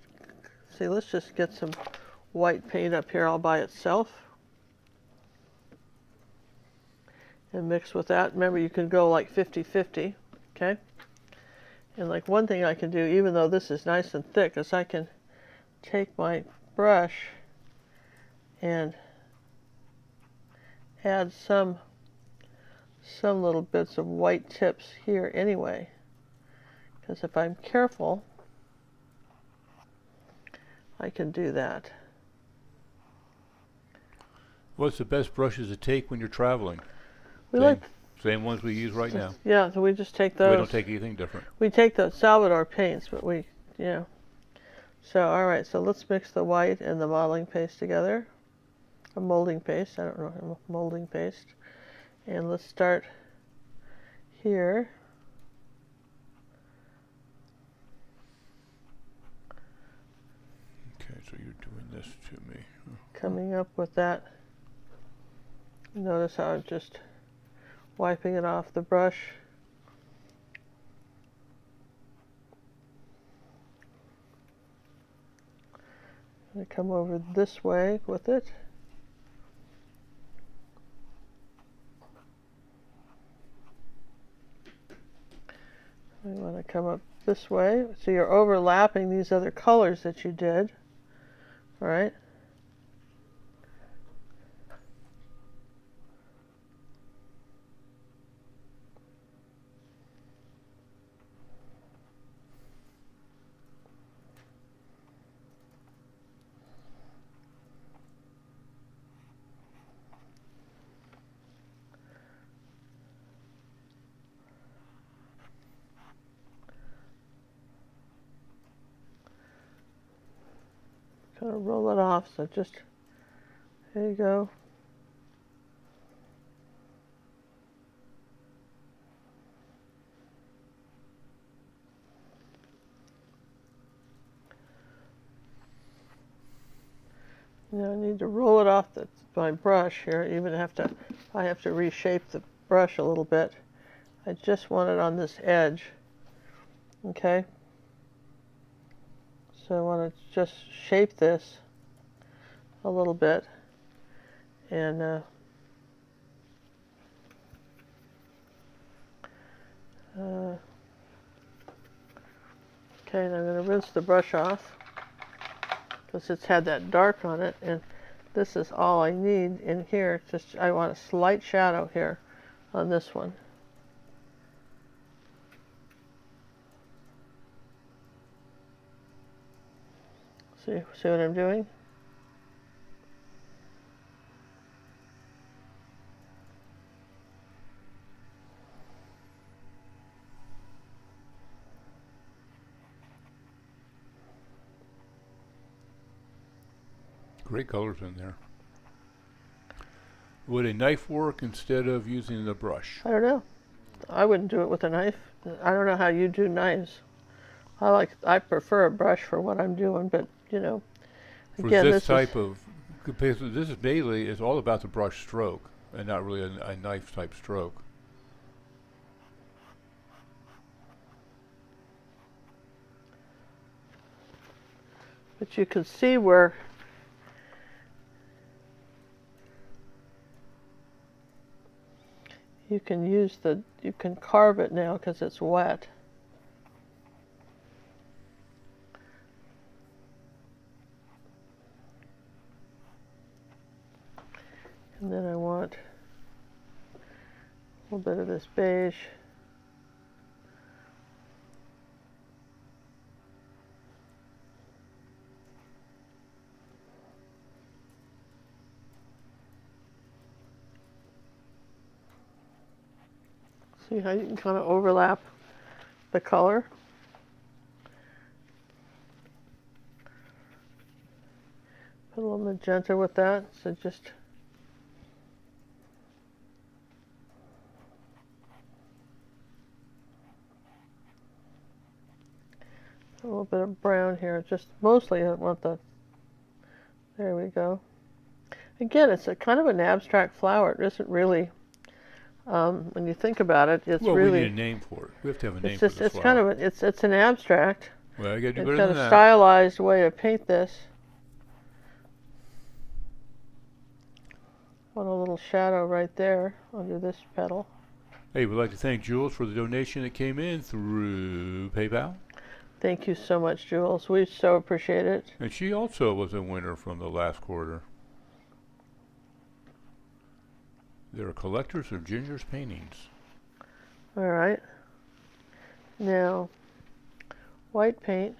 See, let's just get some white paint up here all by itself. And mix with that. Remember, you can go like 50-50, okay? And like one thing I can do, even though this is nice and thick, is I can take my brush and add some little bits of white tips here anyway. Because if I'm careful, I can do that. What's the best brushes to take when you're traveling? Same ones we use right now. Yeah, so we just take those. We don't take anything different. We take the Salvador paints, but So, all right, so let's mix the white and the modeling paste together. A molding paste, I don't know, molding paste. And let's start here. Okay, so you're doing this to me. Coming up with that. Notice how I'm just wiping it off the brush. I come over this way with it. We want to come up this way. So you're overlapping these other colors that you did. All right. Kind of roll it off, so just, there you go. Now I need to roll it off my brush here. I have to reshape the brush a little bit. I just want it on this edge, okay? So I want to just shape this a little bit, and okay, and I'm going to rinse the brush off because it's had that dark on it, and this is all I need in here. I want a slight shadow here on this one. See what I'm doing? Great colors in there. Would a knife work instead of using the brush? I don't know. I wouldn't do it with a knife. I don't know how you do knives. I prefer a brush for what I'm doing, but again, for this type of, this is basically, it's all about the brush stroke and not really a knife type stroke. But you can see where you can carve it now because it's wet. And then I want a little bit of this beige. See how you can kind of overlap the color. Put a little magenta with that, so just a little bit of brown here. Just mostly I want the, there we go. Again, it's a kind of an abstract flower. It isn't really, when you think about it, it's well, really. we need a name for it. We have to have a name for this It's flower. kind of it's an abstract. Well, I got to do It's better got than a that. stylized way to paint this. Want a little shadow right there under this petal. Hey, we'd like to thank Jules for the donation that came in through PayPal. Thank you so much, Jules. We so appreciate it. And she also was a winner from the last quarter. They're collectors of Ginger's paintings. All right. Now, white paint.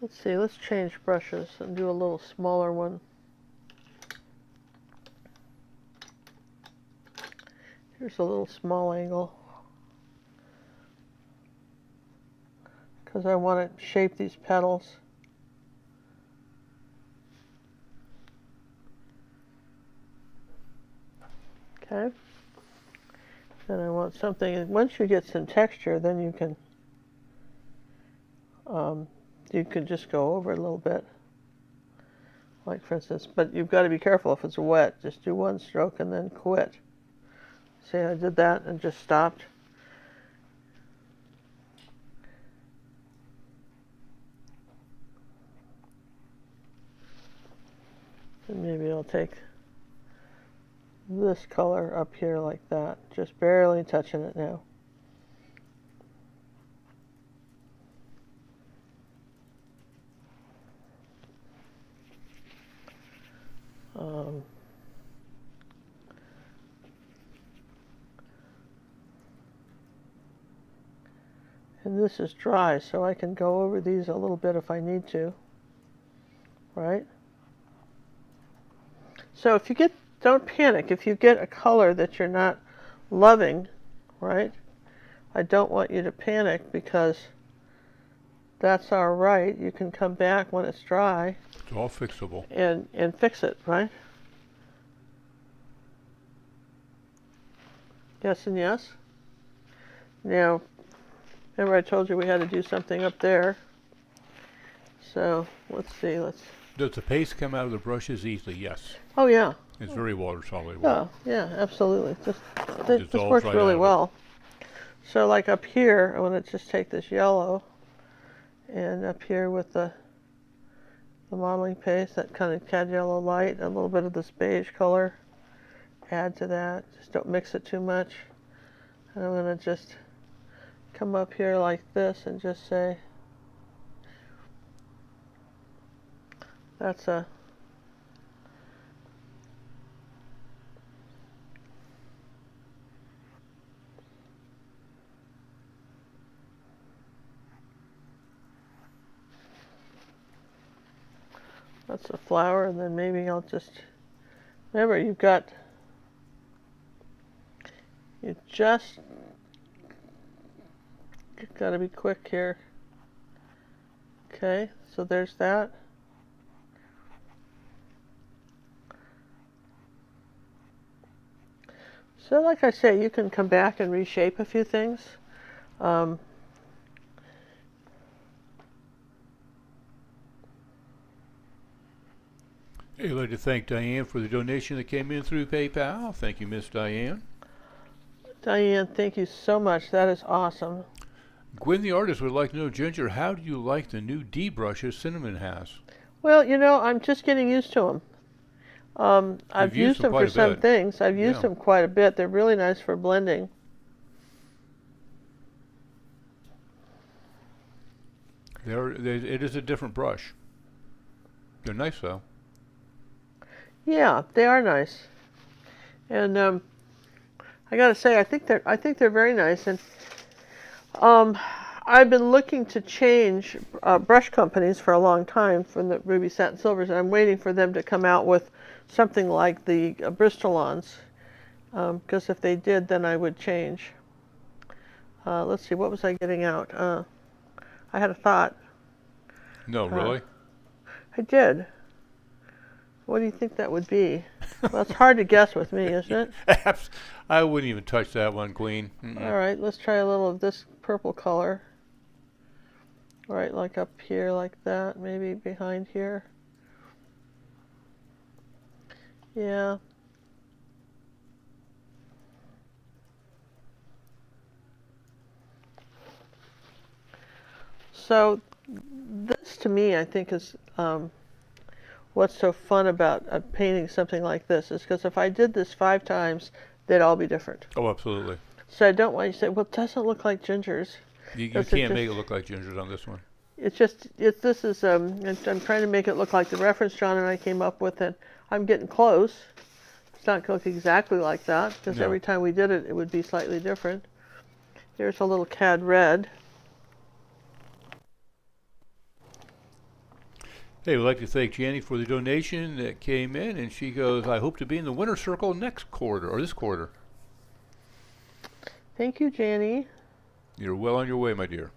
Let's see, let's change brushes and do a little smaller one. Here's a little small angle, because I want to shape these petals. Okay. Then I want something, and once you get some texture, then you can just go over it a little bit. Like for instance, but you've got to be careful if it's wet. Just do one stroke and then quit. See, I did that and just stopped. And maybe I'll take this color up here like that, just barely touching it now. And this is dry, so I can go over these a little bit if I need to, right? So if you get, don't panic, if you get a color that you're not loving, right? I don't want you to panic, because that's all right. You can come back when it's dry. It's all fixable. And fix it, right? Yes and yes. Now, remember I told you we had to do something up there. So let's see. Does the paste come out of the brushes easily? Yes. Oh yeah. It's very water soluble. Oh yeah, absolutely. This Dissolves works right really out of it. well. So like up here, I want to just take this yellow, and up here with the modeling paste, that kind of cad yellow light, a little bit of this beige color, add to that. Just don't mix it too much. And I'm going to just come up here like this and just say, that's a flower. And then maybe I'll just, remember you've got to be quick here. Okay, so there's that. So like I say, you can come back and reshape a few things. Hey, I'd like to thank Diane for the donation that came in through PayPal. Thank you, Miss Diane. Diane, thank you so much. That is awesome. Gwen the artist would like to know, Ginger, how do you like the new D brushes Cinnamon has? Well, you know, I'm just getting used to them. I've used them for some things. I've used them quite a bit. They're really nice for blending. It is a different brush. They're nice though. Yeah, they are nice. And I got to say, I think they're very nice. And I've been looking to change brush companies for a long time from the Ruby Satin Silvers, and I'm waiting for them to come out with something like the Bristol-ons, because if they did, then I would change. Let's see, what was I getting out? I had a thought. No, really? I did. What do you think that would be? Well, it's hard to guess with me, isn't it? I wouldn't even touch that one, Queen. All right, let's try a little of this purple color. Right, like up here, like that, maybe behind here. Yeah. So this, to me, I think is what's so fun about painting something like this, is because if I did this 5 times, they'd all be different. Oh, absolutely. So I don't want you to say, well, it doesn't look like Ginger's. You can't make it look like Ginger's on this one. It's just, this is, I'm trying to make it look like the reference John and I came up with, and I'm getting close. It's not going to look exactly like that, because every time we did it, it would be slightly different. Here's a little cad red. Hey, we'd like to thank Janny for the donation that came in, and she goes, I hope to be in the winner's circle next quarter, or this quarter. Thank you, Janny. You're well on your way, my dear.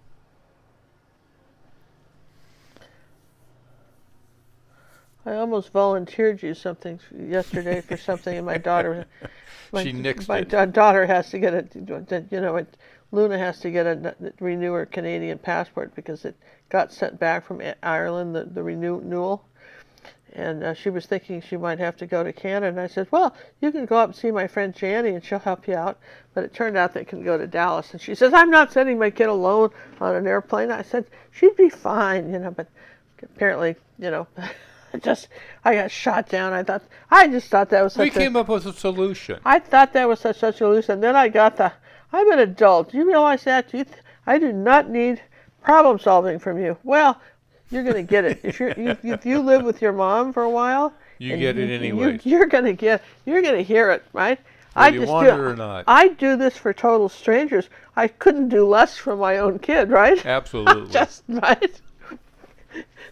I almost volunteered you something yesterday for something, and my daughter, She nixed my it. daughter has to get Luna has to get renew her Canadian passport because it got sent back from Ireland, the renewal. And she was thinking she might have to go to Canada. And I said, well, you can go up and see my friend Janny, and she'll help you out. But it turned out they can go to Dallas. And she says, I'm not sending my kid alone on an airplane. I said, she'd be fine, but apparently, I got shot down. I just thought that was such We came up with a solution. I thought that was such a solution. Then I got I'm an adult. Do you realize that? I do not need problem solving from you. Well, you're going to get it. If you live with your mom for a while, You get it anyways. You're going to hear it, right? Whether you want it or not. I do this for total strangers. I couldn't do less for my own kid, right? Absolutely.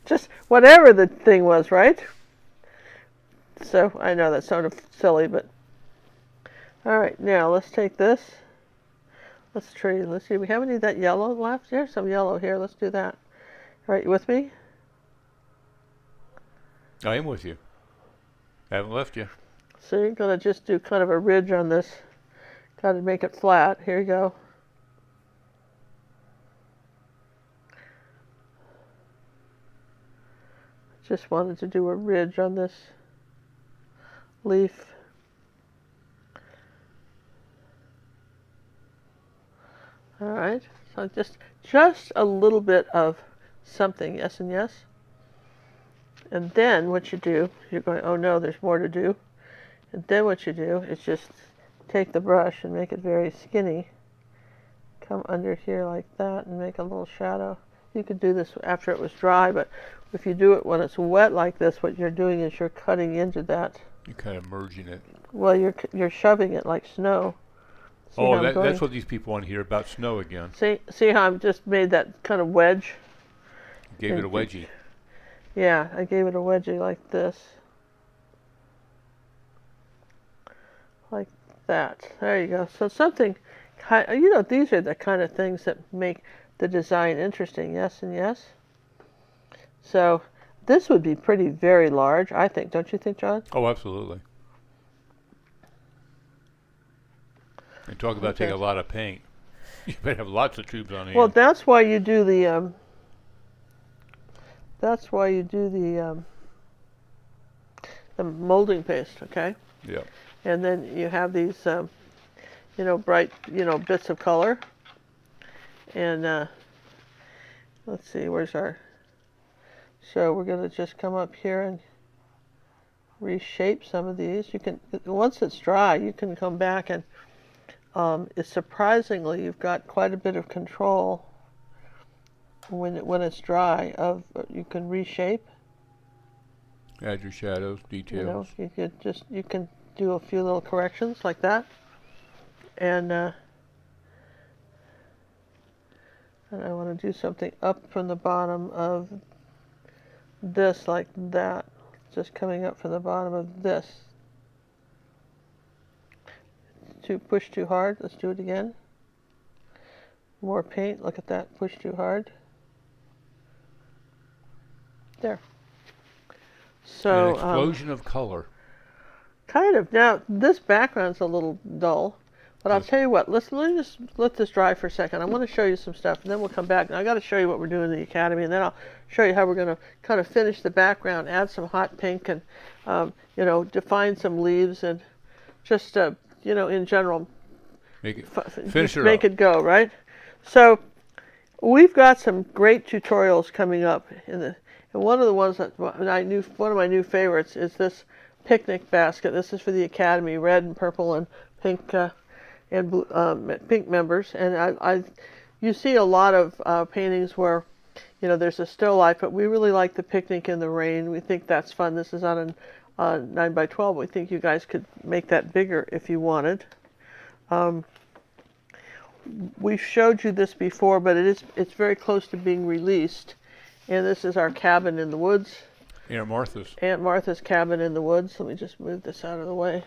Just whatever the thing was, right? So I know that's sort of silly, but all right. Now let's take this. Let's see. We have any of that yellow left? There's some yellow here. Let's do that. All right, you with me? I am with you. I haven't left you. So you're gonna just do kind of a ridge on this. Got to make it flat. Here you go. Just wanted to do a ridge on this leaf. All right, so just a little bit of something, yes and yes. And then what you do, you're going, oh no, there's more to do. And then what you do is just take the brush and make it very skinny. Come under here like that and make a little shadow. You could do this after it was dry, but if you do it when it's wet like this, what you're doing is you're cutting into that. You're kind of merging it. Well, you're shoving it like snow. That's what these people want to hear about snow again. See how I've just made that kind of wedge? You gave it a wedgie. Yeah, I gave it a wedgie like this. Like that. There you go. So something, these are the kind of things that make the design interesting, yes and yes. So this would be very large, I think. Don't you think, John? Oh, absolutely. And talk about taking a lot of paint. You better have lots of tubes on here. Well, that's why you do the molding paste, okay? Yeah. And then you have these, bright, bits of color. And let's see, where's our? So we're going to just come up here and reshape some of these. You can, once it's dry, you can come back and it's surprisingly, you've got quite a bit of control when it's dry. You can reshape. Add your shadows, details. You can do a few little corrections like that. And all And I want to do something up from the bottom of this like that. Just coming up from the bottom of this. Push too hard. Let's do it again. More paint. Look at that. Push too hard. There. So an explosion of color. Kind of. Now this background's a little dull, but I'll tell you what. Let me just let this dry for a second. I want to show you some stuff, and then we'll come back. And I got to show you what we're doing in the academy, and then I'll show you how we're going to kind of finish the background, add some hot pink, and you know, define some leaves, and just you know, in general, make it make it go right. So we've got some great tutorials coming up and one of the ones that one of my new favorites is this picnic basket. This is for the Academy, red and purple and pink and blue, pink members. And you see a lot of paintings where, you know, there's a still life, but we really like the picnic in the rain. We think that's fun. This is on a 9 by 12. We think you guys could make that bigger if you wanted. We've showed you this before, but it's very close to being released. And this is our cabin in the woods. Aunt Martha's. Aunt Martha's cabin in the woods. Let me just move this out of the way.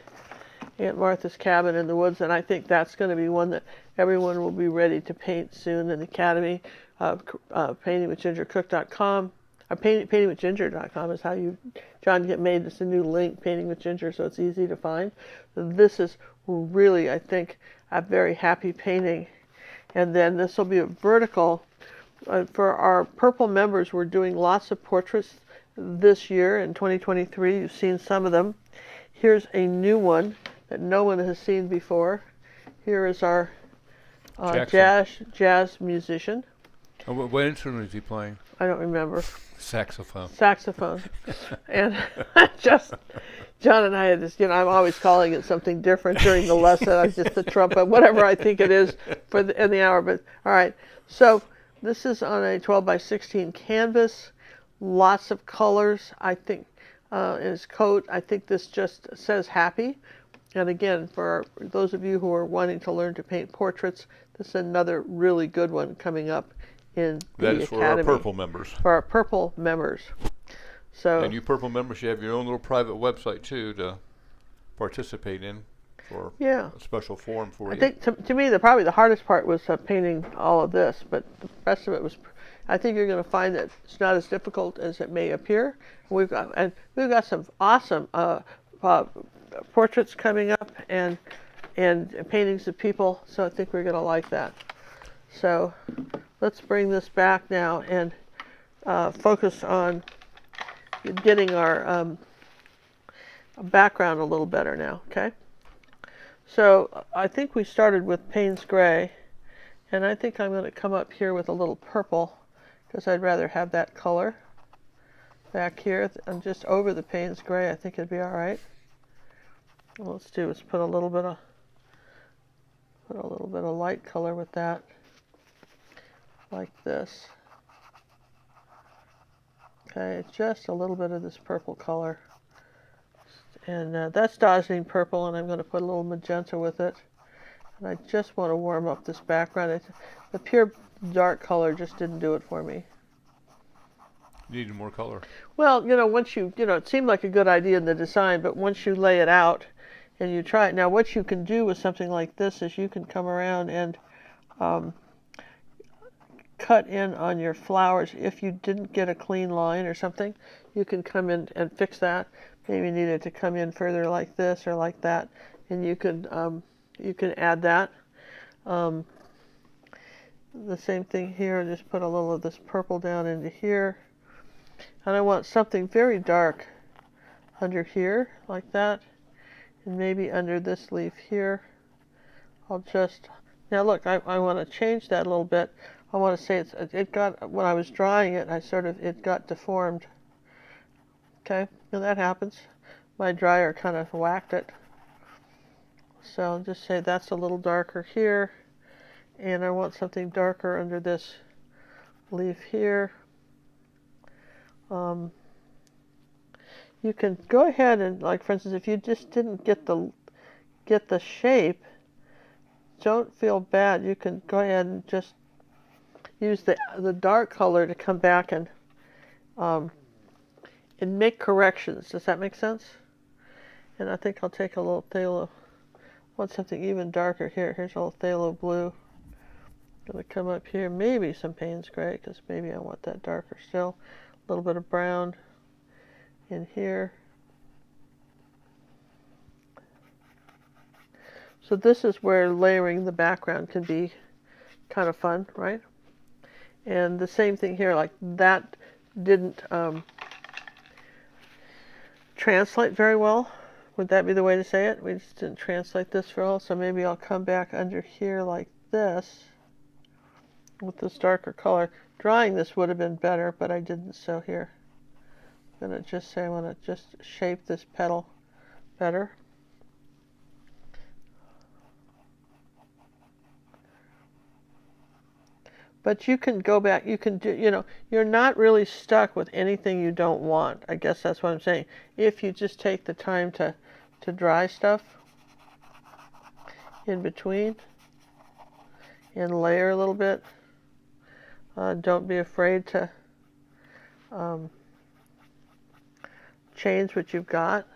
Aunt Martha's cabin in the woods, and I think that's going to be one that everyone will be ready to paint soon in the Academy. Paintingwithgingercook.com. Paintingwithginger.com is how John made this a new link, Painting with Ginger, so it's easy to find. This is really, I think, a very happy painting. And then this will be a vertical. For our purple members, we're doing lots of portraits this year in 2023. You've seen some of them. Here's a new one that no one has seen before. Here is our jazz musician. Oh, what instrument is he playing? I don't remember. Saxophone. Saxophone. And just, John and I had this, you know, I'm always calling it something different during the lesson. I'm just the trumpet, whatever I think it is in the hour. But all right, so this is on a 12 by 16 canvas. Lots of colors. I think in his coat, I think this just says happy. And again, for those of you who are wanting to learn to paint portraits, this is another really good one coming up in the Academy. That is for our purple members. For our purple members. So, and you purple members, you have your own little private website too to participate in for a special forum for you. I think to me, probably the hardest part was painting all of this, but the rest of it was. I think you're going to find that it's not as difficult as it may appear. We've got some awesome portraits coming up and paintings of people, so I think we're going to like that. So let's bring this back now and focus on getting our background a little better now, okay? So I think we started with Payne's Gray, and I think I'm going to come up here with a little purple because I'd rather have that color back here and just over the Payne's Gray. I think it'd be all right. What let's do is put a little bit of light color with that, like this. Okay, just a little bit of this purple color. And that's dazzling purple, and I'm going to put a little magenta with it. And I just want to warm up this background. The pure dark color just didn't do it for me. Needed more color. Well, you know, once it seemed like a good idea in the design, but once you lay it out and you try it. Now, what you can do with something like this is you can come around and cut in on your flowers. If you didn't get a clean line or something, you can come in and fix that. Maybe you needed to come in further like this or like that, and you can add that. The same thing here. Just put a little of this purple down into here, and I want something very dark under here like that, and maybe under this leaf here. Now look, I want to change that a little bit. I want to say it got, when I was drying it, it got deformed. Okay, and that happens. My dryer kind of whacked it. So I'll just say that's a little darker here, and I want something darker under this leaf here. You can go ahead and, like, for instance, if you just didn't get the shape, don't feel bad. You can go ahead and use the dark color to come back and make corrections. Does that make sense? And I think I'll take a little phthalo. I want something even darker here. Here's a little phthalo blue. I'm going to come up here, maybe some Payne's Gray, because maybe I want that darker still. A little bit of brown in here. So this is where layering the background can be kind of fun, right? And the same thing here, like that didn't translate very well. Would that be the way to say it? We just didn't translate this very well, so maybe I'll come back under here like this with this darker color. Drawing this would have been better, but I didn't, so here. I'm going to just say I want to just shape this petal better. But you can go back, you can do, you know, you're not really stuck with anything you don't want. I guess that's what I'm saying. If you just take the time to dry stuff in between and layer a little bit. Don't be afraid to change what you've got.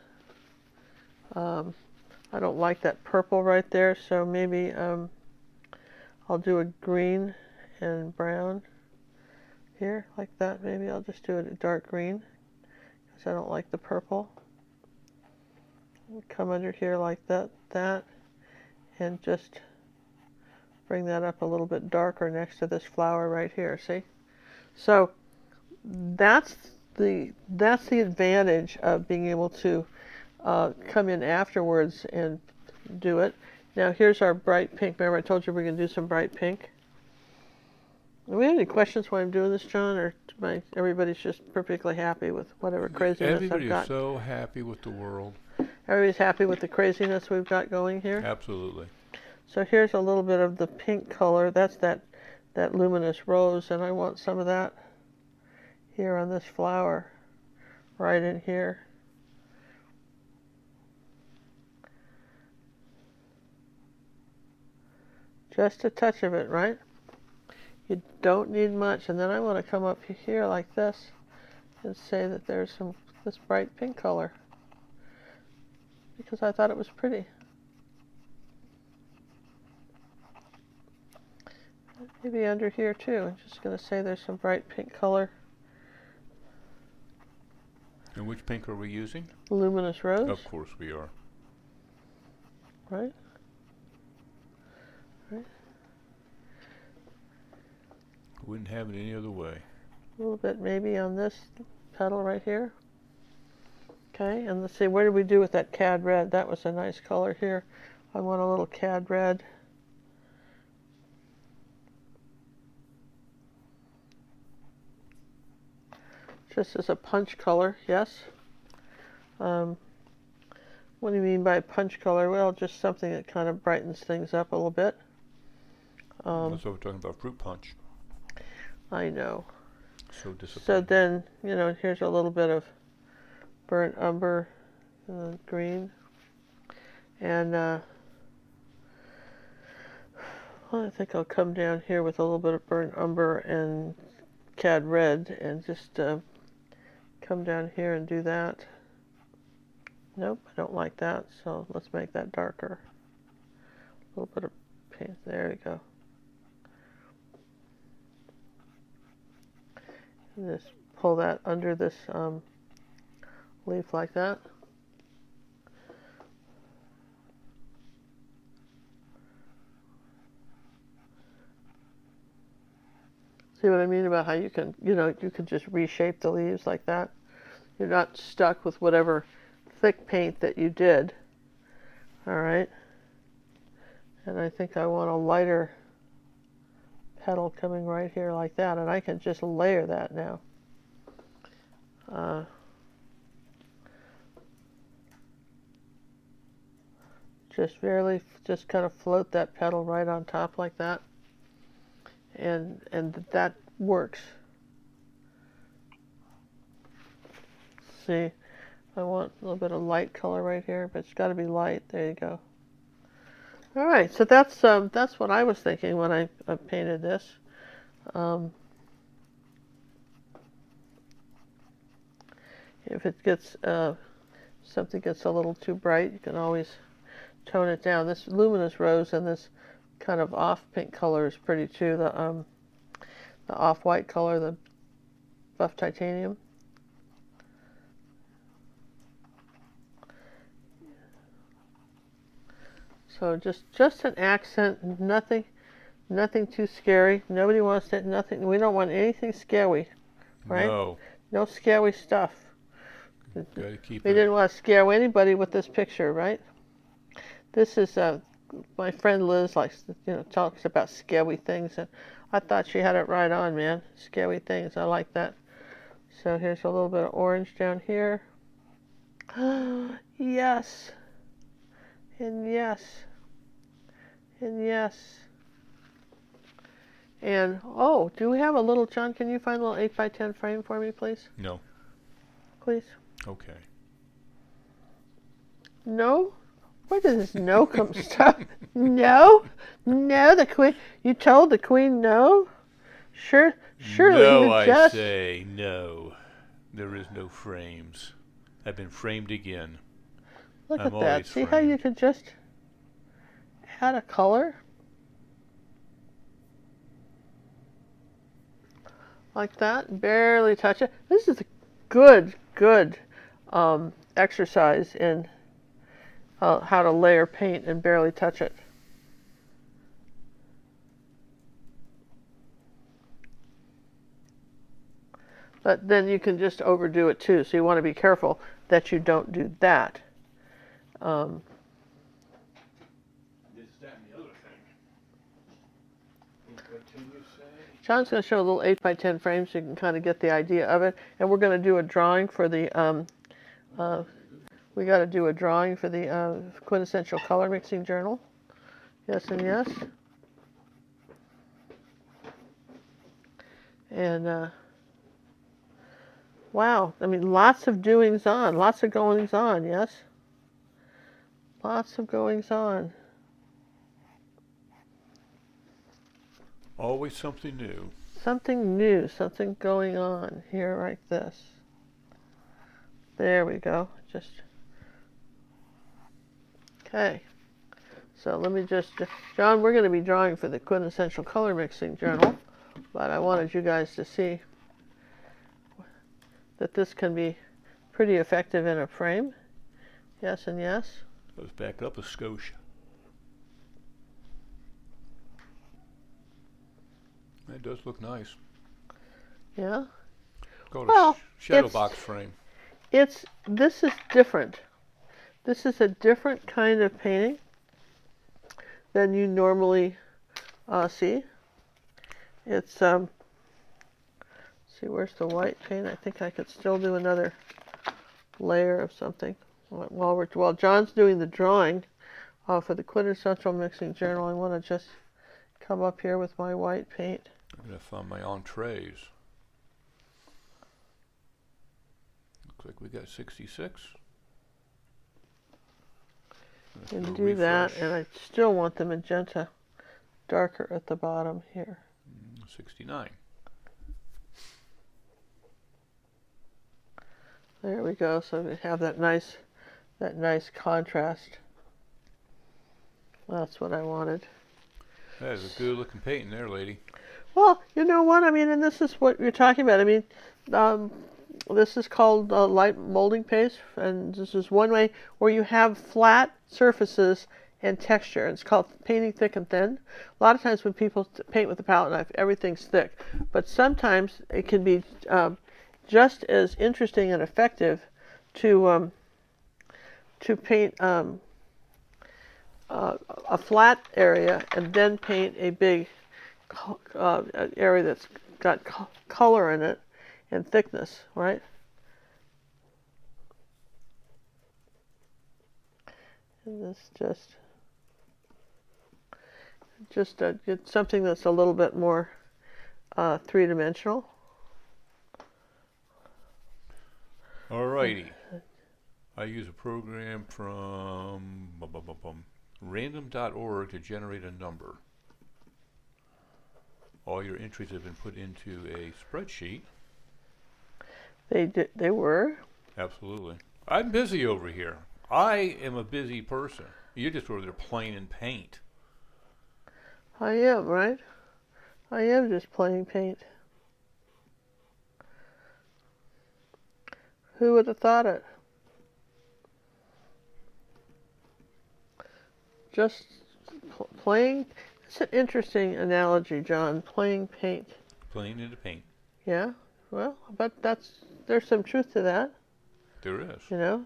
I don't like that purple right there, so maybe I'll do a green and brown here, like that. Maybe I'll just do it a dark green, because I don't like the purple. Come under here like that, and just bring that up a little bit darker next to this flower right here, see? So that's the advantage of being able to come in afterwards and do it. Now here's our bright pink. Remember I told you we're going to do some bright pink? Do we have any questions why I'm doing this, John, or everybody's just perfectly happy with whatever craziness Everybody I've got? is so happy with the world. Everybody's happy with the craziness we've got going here? Absolutely. So here's a little bit of the pink color. That's that luminous rose, and I want some of that here on this flower, right in here. Just a touch of it, right? You don't need much. And then I want to come up here like this and say that there's this bright pink color, because I thought it was pretty. Maybe under here too. I'm just going to say there's some bright pink color. And which pink are we using? Luminous rose. Of course we are. Right? Right. Wouldn't have it any other way. A little bit maybe on this petal right here. Okay, and let's see, what did we do with that cad red? That was a nice color here. I want a little cad red. Just as a punch color, yes. What do you mean by punch color? Well, just something that kind of brightens things up a little bit. That's what we're talking about, fruit punch. I know. So disappointing. So then, you know, here's a little bit of burnt umber green. And well, I think I'll come down here with a little bit of burnt umber and cad red and just come down here and do that. Nope, I don't like that, so let's make that darker. A little bit of paint, there you go. And just pull that under this leaf like that. See what I mean about how you can, you know, you can just reshape the leaves like that. You're not stuck with whatever thick paint that you did. All right. And I think I want a lighter petal coming right here like that, and I can just layer that now. Just kind of float that petal right on top like that, and that works. See, I want a little bit of light color right here, but it's got to be light. There you go. All right, so that's what I was thinking when I painted this. If it gets something gets a little too bright, you can always tone it down. This luminous rose and this kind of off pink color is pretty too. The off-white color, the buff titanium. So just an accent, nothing too scary. Nobody wants it. Nothing. We don't want anything scary, right? No. No scary stuff. Gotta keep We it. didn't want to scare anybody with this picture, right? This is my friend Liz likes to, talks about scary things, and I thought she had it right on, man. Scary things. I like that. So here's a little bit of orange down here. Yes. And yes. And yes. And, oh, do we have a little, John, can you find a little 8x10 frame for me, please? No. Please. Okay. No? Where does this no come from? No? No, the queen, you told the queen no? Surely no, you I just... say no. There is no frames. I've been framed again. Look I'm at that. always See how you framed. could just add a color? Like that, barely touch it. This is a good exercise in how to layer paint and barely touch it. But then you can just overdo it too, so you want to be careful that you don't do that. John's going to show a little 8x10 frame so you can kind of get the idea of it. And we're going to do a drawing for the, we got to do a drawing for the quintessential color mixing journal. Yes and yes. And, wow, I mean, lots of doings on, lots of goings on, yes? Lots of goings on. Always something new. Something new, something going on here like this. There we go. Just okay. So let me just, John, we're going to be drawing for the quintessential color mixing journal, but I wanted you guys to see that this can be pretty effective in a frame. Yes and yes. Let's back up a skosh. It does look nice. Yeah. Called Well, a shadow box frame. This is different. This is a different kind of painting than you normally see. It's see, where's the white paint? I think I could still do another layer of something while John's doing the drawing for the quintessential mixing journal. I want to just come up here with my white paint. I'm going to find my entrees. Looks like we got 66. And do that, and I still want the magenta darker at the bottom here. 69. There we go. So we have that nice contrast. That's what I wanted. That is a good looking painting there, lady. Well, you know what? I mean, and this is what you're talking about. I mean, this is called light molding paste, and this is one way where you have flat surfaces and texture. It's called painting thick and thin. A lot of times when people paint with a palette knife, everything's thick, but sometimes it can be just as interesting and effective to paint a flat area and then paint a big area that's got color in it and thickness, right? And this just get something that's a little bit more three-dimensional. Alrighty. I use a program from random.org to generate a number. all your entries have been put into a spreadsheet. They were. Absolutely. I'm busy over here. I am a busy person. You're just over there playing in paint. I am, right? I am just playing paint. Who would have thought it? Just playing. It's an interesting analogy, John. Playing paint. Playing into paint. Yeah. Well, but there's some truth to that. There is. You know,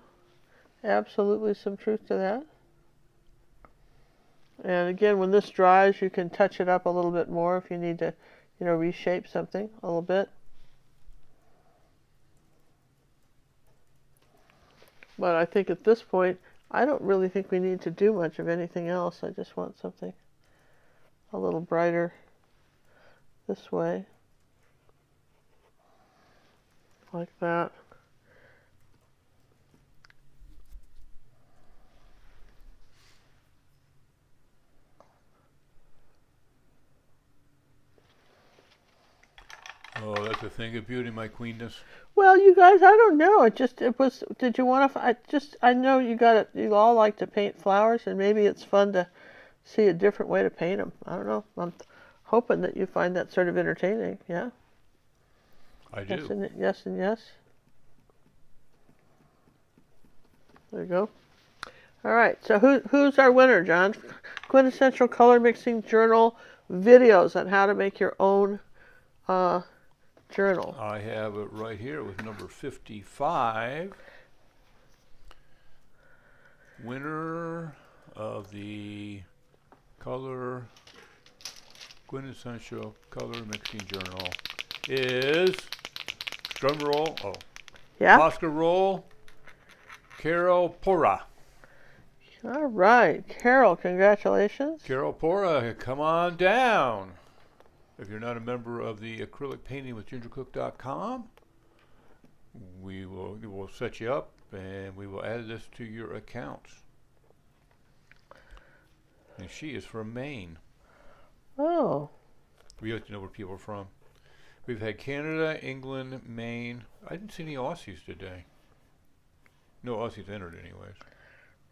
absolutely some truth to that. And again, when this dries, you can touch it up a little bit more if you need to, you know, reshape something a little bit. But I think at this point, I don't really think we need to do much of anything else. I just want something a little brighter this way. Like that. Oh, that's a thing of beauty, my queenness. Well, you guys, I don't know. It was. Did you want to? I know you got it. You all like to paint flowers, and maybe it's fun to see a different way to paint them. I don't know. I'm hoping that you find that sort of entertaining. Yeah. I do. Yes and yes and yes. There you go. All right. So who's our winner, John? Quintessential Color Mixing Journal videos on how to make your own journal. I have it right here with number 55. Winner of the Quintessential Color Mixing Journal is, drum roll, Yeah. Oscar roll, Carol Pora. All right, Carol, congratulations. Carol Pora, come on down. If you're not a member of the Acrylic Painting with gingercook.com, we will set you up and we will add this to your account. And she is from Maine. Oh. We have to know where people are from. We've had Canada, England, Maine. I didn't see any Aussies today. No Aussies entered anyways.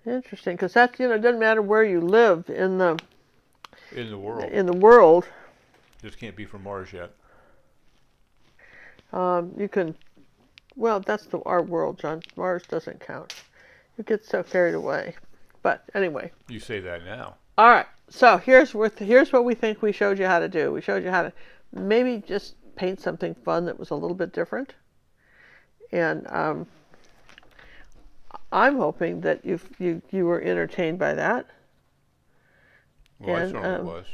Interesting, because that's, you know, it doesn't matter where you live in the world. In the world. Just can't be from Mars yet. You can, well, that's our world, John. Mars doesn't count. You get so carried away. But anyway. You say that now. All right. So here's what we think we showed you how to do. We showed you how to maybe just paint something fun that was a little bit different. And I'm hoping that you were entertained by that. Well, and, I certainly was.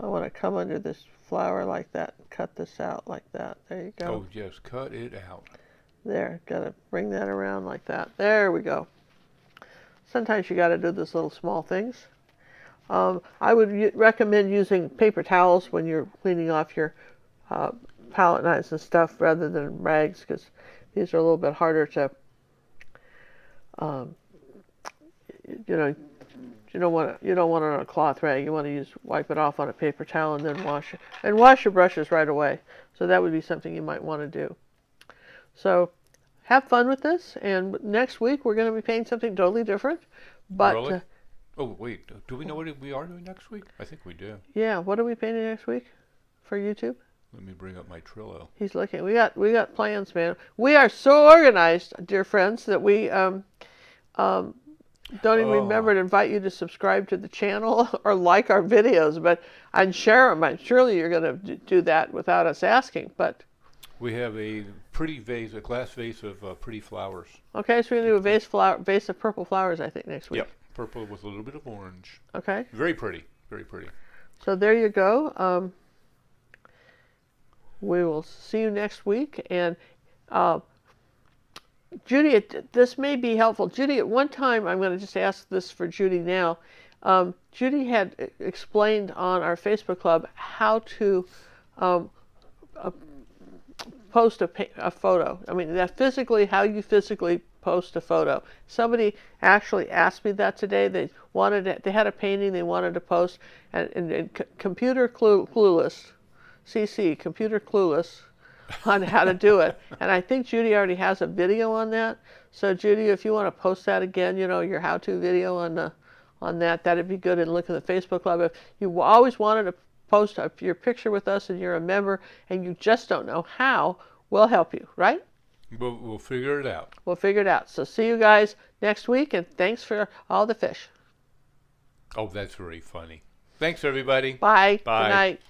I want to come under this flower like that and cut this out like that. There you go. Oh, yes, cut it out. There, got to bring that around like that. There we go. Sometimes you got to do these little small things. I would recommend using paper towels when you're cleaning off your palette knives and stuff rather than rags, because these are a little bit harder to, you know, you don't want it on a cloth rag. You want to wipe it off on a paper towel and then wash it. And wash your brushes right away. So that would be something you might want to do. So have fun with this. And next week we're going to be painting something totally different. But really? Oh wait, do we know what we are doing next week? I think we do. Yeah. What are we painting next week for YouTube? Let me bring up my Trello. He's looking. We got plans, man. We are so organized, dear friends, that we don't even remember to invite you to subscribe to the channel or like our videos, but and share them. And surely you're going to do that without us asking. But we have a pretty vase, a glass vase of pretty flowers. Okay, so we're going to do a vase of purple flowers, I think, next week. Yep, purple with a little bit of orange. Okay. Very pretty, very pretty. So there you go. We will see you next week. And Judy, this may be helpful. Judy, at one time, I'm going to just ask this for Judy now. Judy had explained on our Facebook club how to post a photo. I mean, how you physically post a photo. Somebody actually asked me that today. They had a painting they wanted to post, and computer clueless. CC, Computer Clueless, on how to do it. And I think Judy already has a video on that. So Judy, if you want to post that again, you know, your how-to video on that, that'd be good. And look at the Facebook Live. If you always wanted to post your picture with us and you're a member and you just don't know how, we'll help you, right? We'll figure it out. We'll figure it out. So see you guys next week, and thanks for all the fish. Oh, that's very funny. Thanks, everybody. Bye. Bye. Good night.